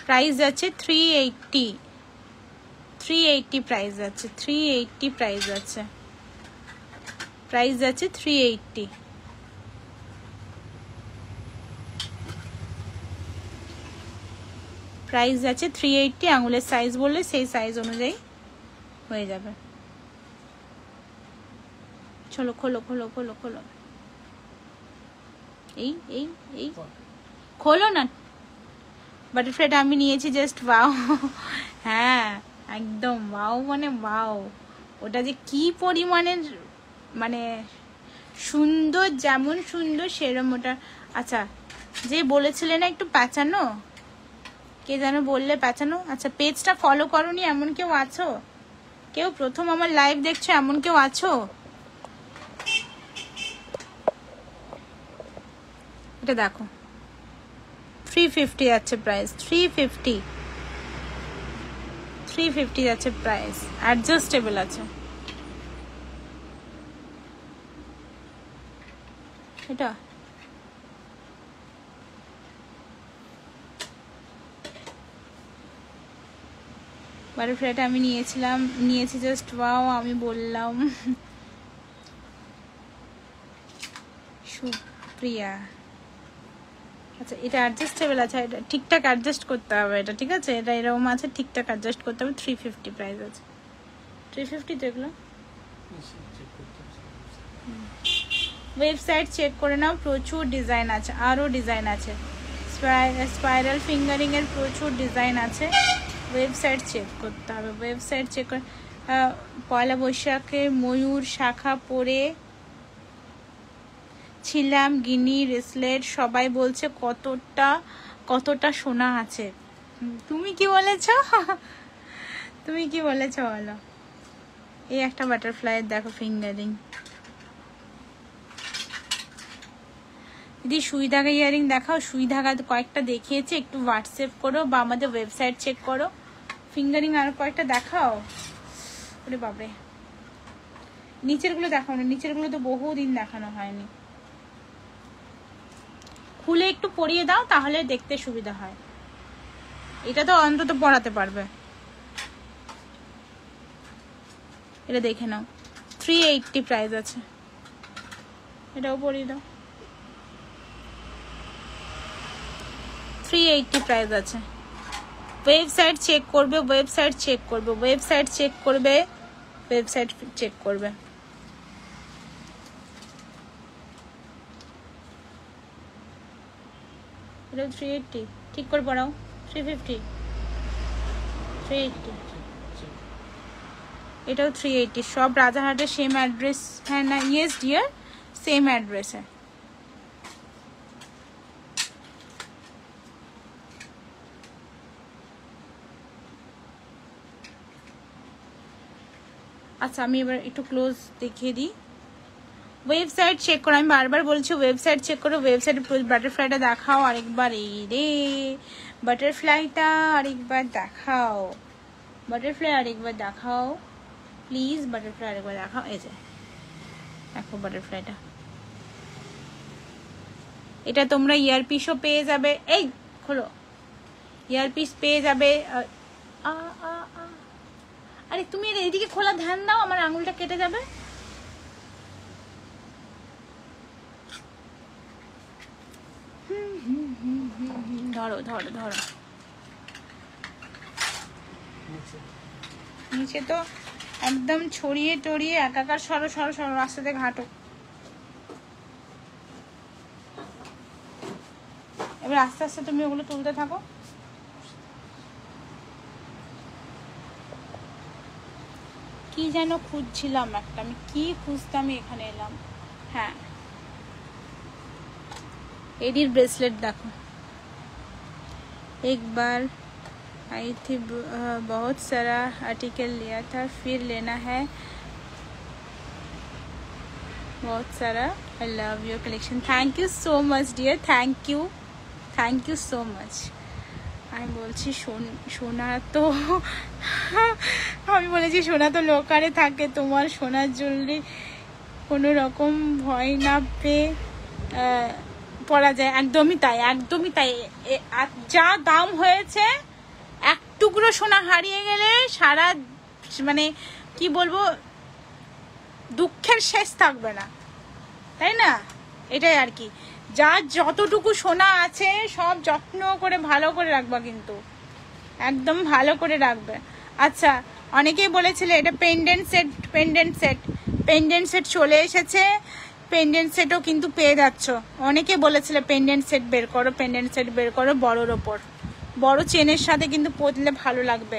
প্রাইস যাচ্ছে 380 প্রাইস যাচ্ছে, 380 প্রাইস যাচ্ছে, প্রাইস যাচ্ছে 380। প্রাইস যাচ্ছে 380। আঙুলের সাইজ বললে সেই সাইজ অনুযায়ী হয়ে যাবে। চলো খোলো খোলো খোলো খোলো, এই এই এই খোলো না। বাটারফ্লাইটা আমি নিয়েছি জাস্ট ওয়াও। হ্যাঁ একদম ওয়াও, মানে ওয়াও, ওটা যে কি পরিমাণের মানে সুন্দর, যেমন সুন্দর সেরম ওটা। আচ্ছা যে বলেছিলে না একটু প্যাঁচানো, কে যেন বললে প্যাঁচানো। আচ্ছা পেজটা ফলো করোনি এমন কেউ আছো? কেউ প্রথম আমার লাইভ দেখছো এমন কেউ আছো? এটা দেখো 350 যাচ্ছে প্রাইস, 350 যাচ্ছে প্রাইস, অ্যাডজাস্টেবল আছে। এটা বাটারফ্লাইটা আমি নিয়েছি জাস্ট ওয়াও, আমি বললাম। সুপ্রিয়া, আচ্ছা এটা অ্যাডজাস্টেবল আছে, এটা ঠিকঠাক অ্যাডজাস্ট করতে হবে, এটা ঠিক আছে, এটা এরকম আছে, ঠিকঠাক অ্যাডজাস্ট করতে হবে। 350 প্রাইস আছে, 350 তো এগুলো। ওয়েবসাইট চেক করে নাও, প্রচুর ডিজাইন আছে, আরও ডিজাইন আছে, স্পাইরাল ফিঙ্গারিং এর প্রচুর ডিজাইন আছে, ওয়েবসাইট চেক করতে হবে, ওয়েবসাইট চেক করে। পয়লা বৈশাখে ময়ূর শাখা পরে ছিলাম, গিনি রেসলেট, সবাই বলছে কতটা সোনা আছে। তুমি কি বলেছ? তুমি কি বলেছ বলো। এই একটা বাটারফ্লাই দেখো ফিঙ্গারিং। যদি সুই ধাগা ইয়ারিং দেখাও, সুই ধাগা কয়েকটা দেখিয়েছি, একটু হোয়াটসঅ্যাপ করো বা আমাদের ওয়েবসাইট চেক করো। ফিঙ্গারিং আর কয়েকটা দেখাও। ওরে বাপরে, নিচের গুলো দেখাও না, নিচের গুলো তো বহুদিন দেখানো হয়নি। খুলে একটু পরিয়ে দাও, তাহলে দেখতে সুবিধা হয়। এটা তো অন্তত পড়াতে পারবে। এটা দেখে নাও, 380 প্রাইস আছে, এটাও পরিয়ে দাও। 380 প্রাইস আছে। ওয়েবসাইট চেক করবে, ওয়েবসাইট চেক করবে, ওয়েবসাইট চেক করবে, ওয়েবসাইট চেক করবে। এটাও 380, ঠিক করে পড়াও। 350, 380, এটাও 380। সব রাজারহাটের সেম অ্যাড্রেস। হ্যাঁ না, ইয়েস ডিয়ার, সেম অ্যাড্রেসে। আচ্ছা আমি এবার একটু ক্লোজ দেখিয়ে দিই। ওয়েবসাইট চেক করো, আমি বারবার বলছি ওয়েবসাইট চেক করো, ওয়েবসাইটে বাটারফ্লাইটা দেখাও আরেকবার। এই রে বাটারফ্লাইটা আরেকবার দেখাও, বাটারফ্লাই আরেকবার দেখাও প্লিজ, বাটারফ্লাই আরেকবার দেখাও। এই যে দেখো বাটারফ্লাইটা, এটা তোমরা ইয়ারপিসও পেয়ে যাবে। এই খোলো, ইয়ারপিস পেয়ে যাবে। আরে তুমি এইদিকে খোলা ধ্যান দাও, আমার আঙুলটা কেটে যাবে। ধরো ধরো ধরো, নিচে তো একদম ছড়িয়ে টড়িয়ে একাকার। সরো সরো সরো, রাস্তাতে ঘাটো। এবার আস্তে আস্তে তুমি ওগুলো তুলতে থাকো। কি যেন খুঁজছিলাম একটা, আমি কি খুঁজতে আমি এখানে এলাম। হ্যাঁ, एडीर ब्रेसलेट देखो, एक बार आई थी, बहुत सारा आर्टिकल लिया था, फिर लेना है बहुत सारा। I love your collection, thank you so much dear, thank you so much. আমি বলছি সোনা তো আমি বলেছি সোনা তো লোকারে থাকে, তোমার সোনার জুয়েলারি কোনো রকম ভয় না পেয়ে পরা যায়। একদমই তাই, একদমই তাই। যা দাম হয়েছে, এক টুকরো সোনা হারিয়ে গেলে সারা মানে কি বলবো, দুঃখের শেষ থাকবে না, তাই না? এটাই আর কি। যার যতটুকু সোনা আছে সব যত্ন করে ভালো করে রাখবা, কিন্তু একদম ভালো করে রাখবে। আচ্ছা, অনেকেই বলেছিলে এটা পেন্ডেন্ট সেট চলে এসেছে, পেন্ডেন্ট সেটও কিন্তু পেয়ে যাচ্ছ। অনেকে বলেছিলে পেন্ডেন্ট সেট বের করো বড়োর ওপর, বড় চেনের সাথে কিন্তু পরলে ভালো লাগবে।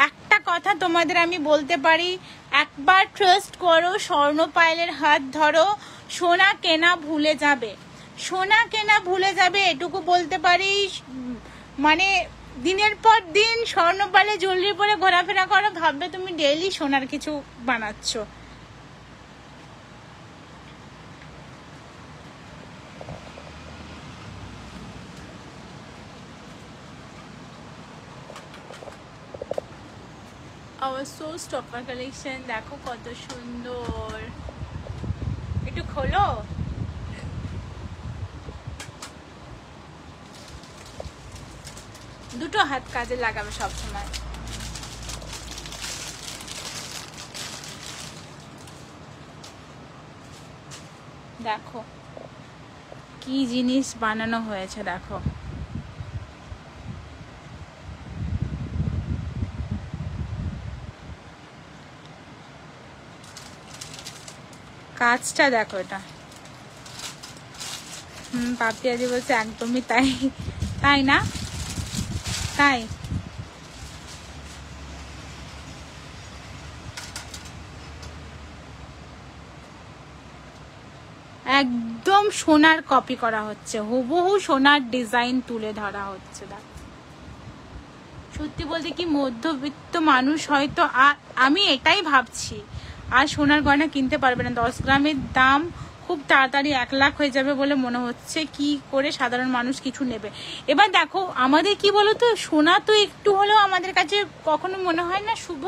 একটা কথা তোমাদের আমি বলতে পারি, একবার ট্রাস্ট করো, স্বর্ণ পায়েলের হাত ধরো, সোনা কেনা ভুলে যাবে, এটুকু বলতে পারি। মানে দিনের পর দিন স্বর্ণ পালে জুয়েলারি পরে ঘোরাফেরা করো, ভাববে তুমি ডেইলি সোনার কিছু বানাচ্ছ। our so stopper collection দেখো কত সুন্দর। একটু খোলো, দুটো হাত কাজে লাগাবে সবসময়। দেখো কি জিনিস বানানো হয়েছে, দেখো কাজটা দেখো এটা। পাপিয়াজি বলছে একদমই তাই। তাই না? তাই একদম সোনার কপি করা হচ্ছে, হুবহু সোনার ডিজাইন তুলে ধরা হচ্ছে। দেখো সত্যি বলতে কি মধ্যবিত্ত মানুষ হয়তো আমি এটাই ভাবছি আর সোনার গয়না কিনতে পারবে না। 10 গ্রামের দাম খুব তাড়াতাড়ি 1 লাখ হয়ে যাবে বলে মনে হচ্ছে। কি করে সাধারণ মানুষ কিছু নেবে? এবার দেখো আমাদের কি বলতো, সোনা তো একটু হলেও আমাদের কাছে কখনো মনে হয় না শুভ?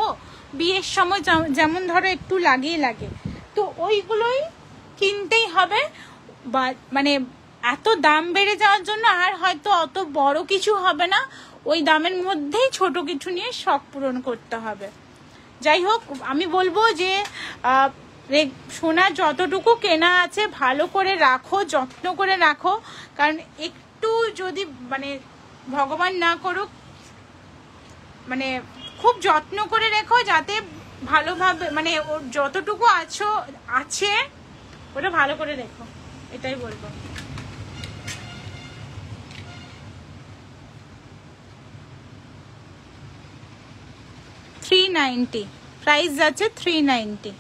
বিয়ের সময় যেমন ধরো একটু লাগে, তো ওইগুলোই কিনতেই হবে। বা মানে এত দাম বেড়ে যাওয়ার জন্য আর হয়তো অত বড় কিছু হবে না, ওই দামের মধ্যেই ছোট কিছু নিয়ে শখ পূরণ করতে হবে। যাই হোক, আমি বলবো যে সোনা যতটুকু কেনা আছে ভালো করে রাখো, যত্ন করে রাখো। কারণ একটু যদি মানে ভগবান না করুক, মানে খুব যত্ন করে রেখো যাতে ভালোভাবে মানে ওর যতটুকু আছে ওটা ভালো করে রেখো, এটাই বলবো। $390 প্রাইস যাচ্ছে, 390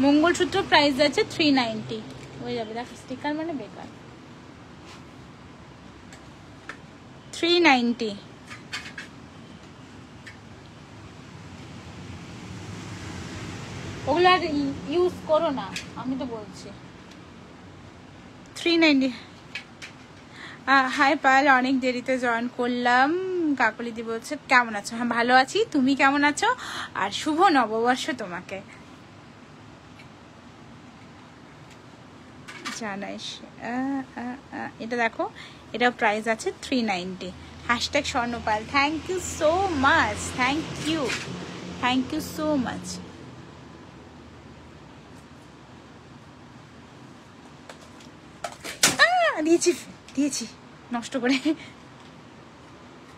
মঙ্গলসূত্র প্রাইস যাচ্ছে 390 হয়ে যাবে। দেখো স্টিকার মানে বেকার। 390 ওগুলো আর ইউজ করো না, আমি তো বলছি। 390। হাই পাল, অনেক দেরিতে জয়েন করলাম। কাকলিদি বলছে কেমন আছো? হ্যাঁ ভালো আছি, তুমি কেমন আছো? আর শুভ নববর্ষ তোমাকে জানাইস। এটা দেখো, এটা প্রাইস আছে 390। Hashtag Swarnapal. Thank you so much, thank you so much. দিয়েছি নষ্ট করে,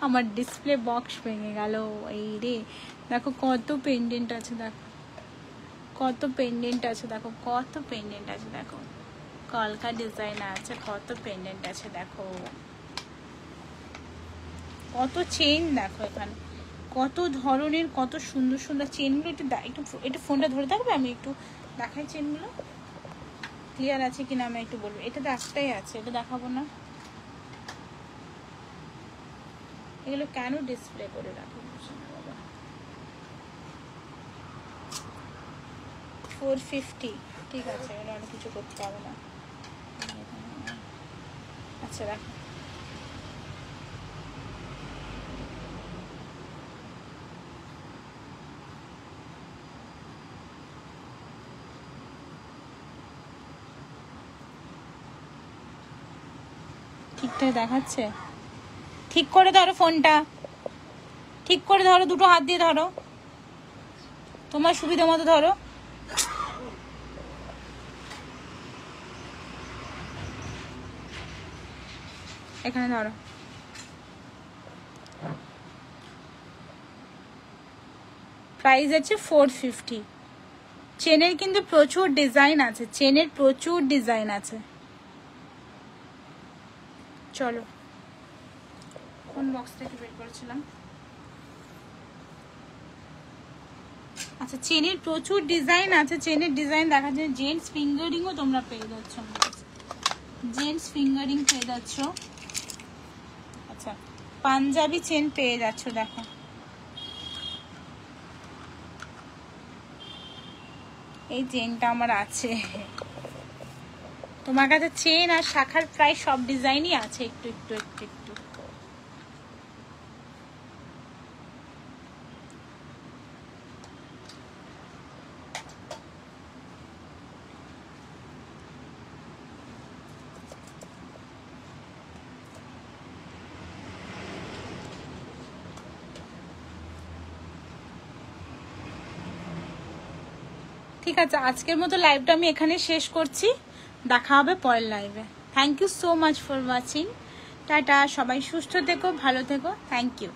আমার ডিসপ্লে বক্স ভেঙে গেল। এই রে, দেখো কত পেন্ডেন্ট আছে, দেখো কত পেন্ডেন্ট আছে, দেখো কত পেন্ডেন্ট আছে, দেখো কলকা ডিজাইন আছে, কত পেন্ডেন্ট আছে, দেখো কত চেন, দেখো এখানে কত ধরনের কত সুন্দর সুন্দর চেনগুলো। একটু ফোনটা ধরে থাকবে, আমি একটু দেখাই চেনগুলো ক্লিয়ার আছে কিনা আমি একটু বলবো। এটা তো একটাই আছে, এটা দেখাবো না? এগুলো কেন ডিসপ্লে করে রাখি বাবা। 450, ঠিক আছে, এগুলো অনেক কিছু করতে হবে না। আচ্ছা দেখো, ঠিকঠাক দেখাচ্ছে? ঠিক করে ধরো ফোনটা, ঠিক করে ধরো, দুটো হাত দিয়ে ধরো, তোমার সুবিধা মতো ধরো। এখানে ধরো। প্রাইস আছে 450। চেনের কিন্তু প্রচুর ডিজাইন আছে, চেনের প্রচুর ডিজাইন আছে। চলো কোন বক্স থেকে বের করেছিলাম? আচ্ছা, চেনের প্রচুর ডিজাইন আছে, চেনের ডিজাইন দেখা যায়। জেন্টস ফিঙ্গারিংও তোমরা পেয়ে যাচ্ছ, জেন্টস ফিঙ্গারিং পেয়ে যাচ্ছ। আচ্ছা, পাঞ্জাবি চেন পেয়ে যাচ্ছ, দেখো এই চেনটা আমার আছে। তোমার কাছে চেন আর শাখার প্রায় সব ডিজাইনই আছে, একটু একটু একটু একটু। ঠিক আছে, আজকের মতো লাইভটা আমি এখানে শেষ করছি, দেখা হবে পরের লাইভে। Thank you so much for watching. টাটা, সবাই সুস্থ থেকো, ভালো থেকো, থ্যাংক ইউ।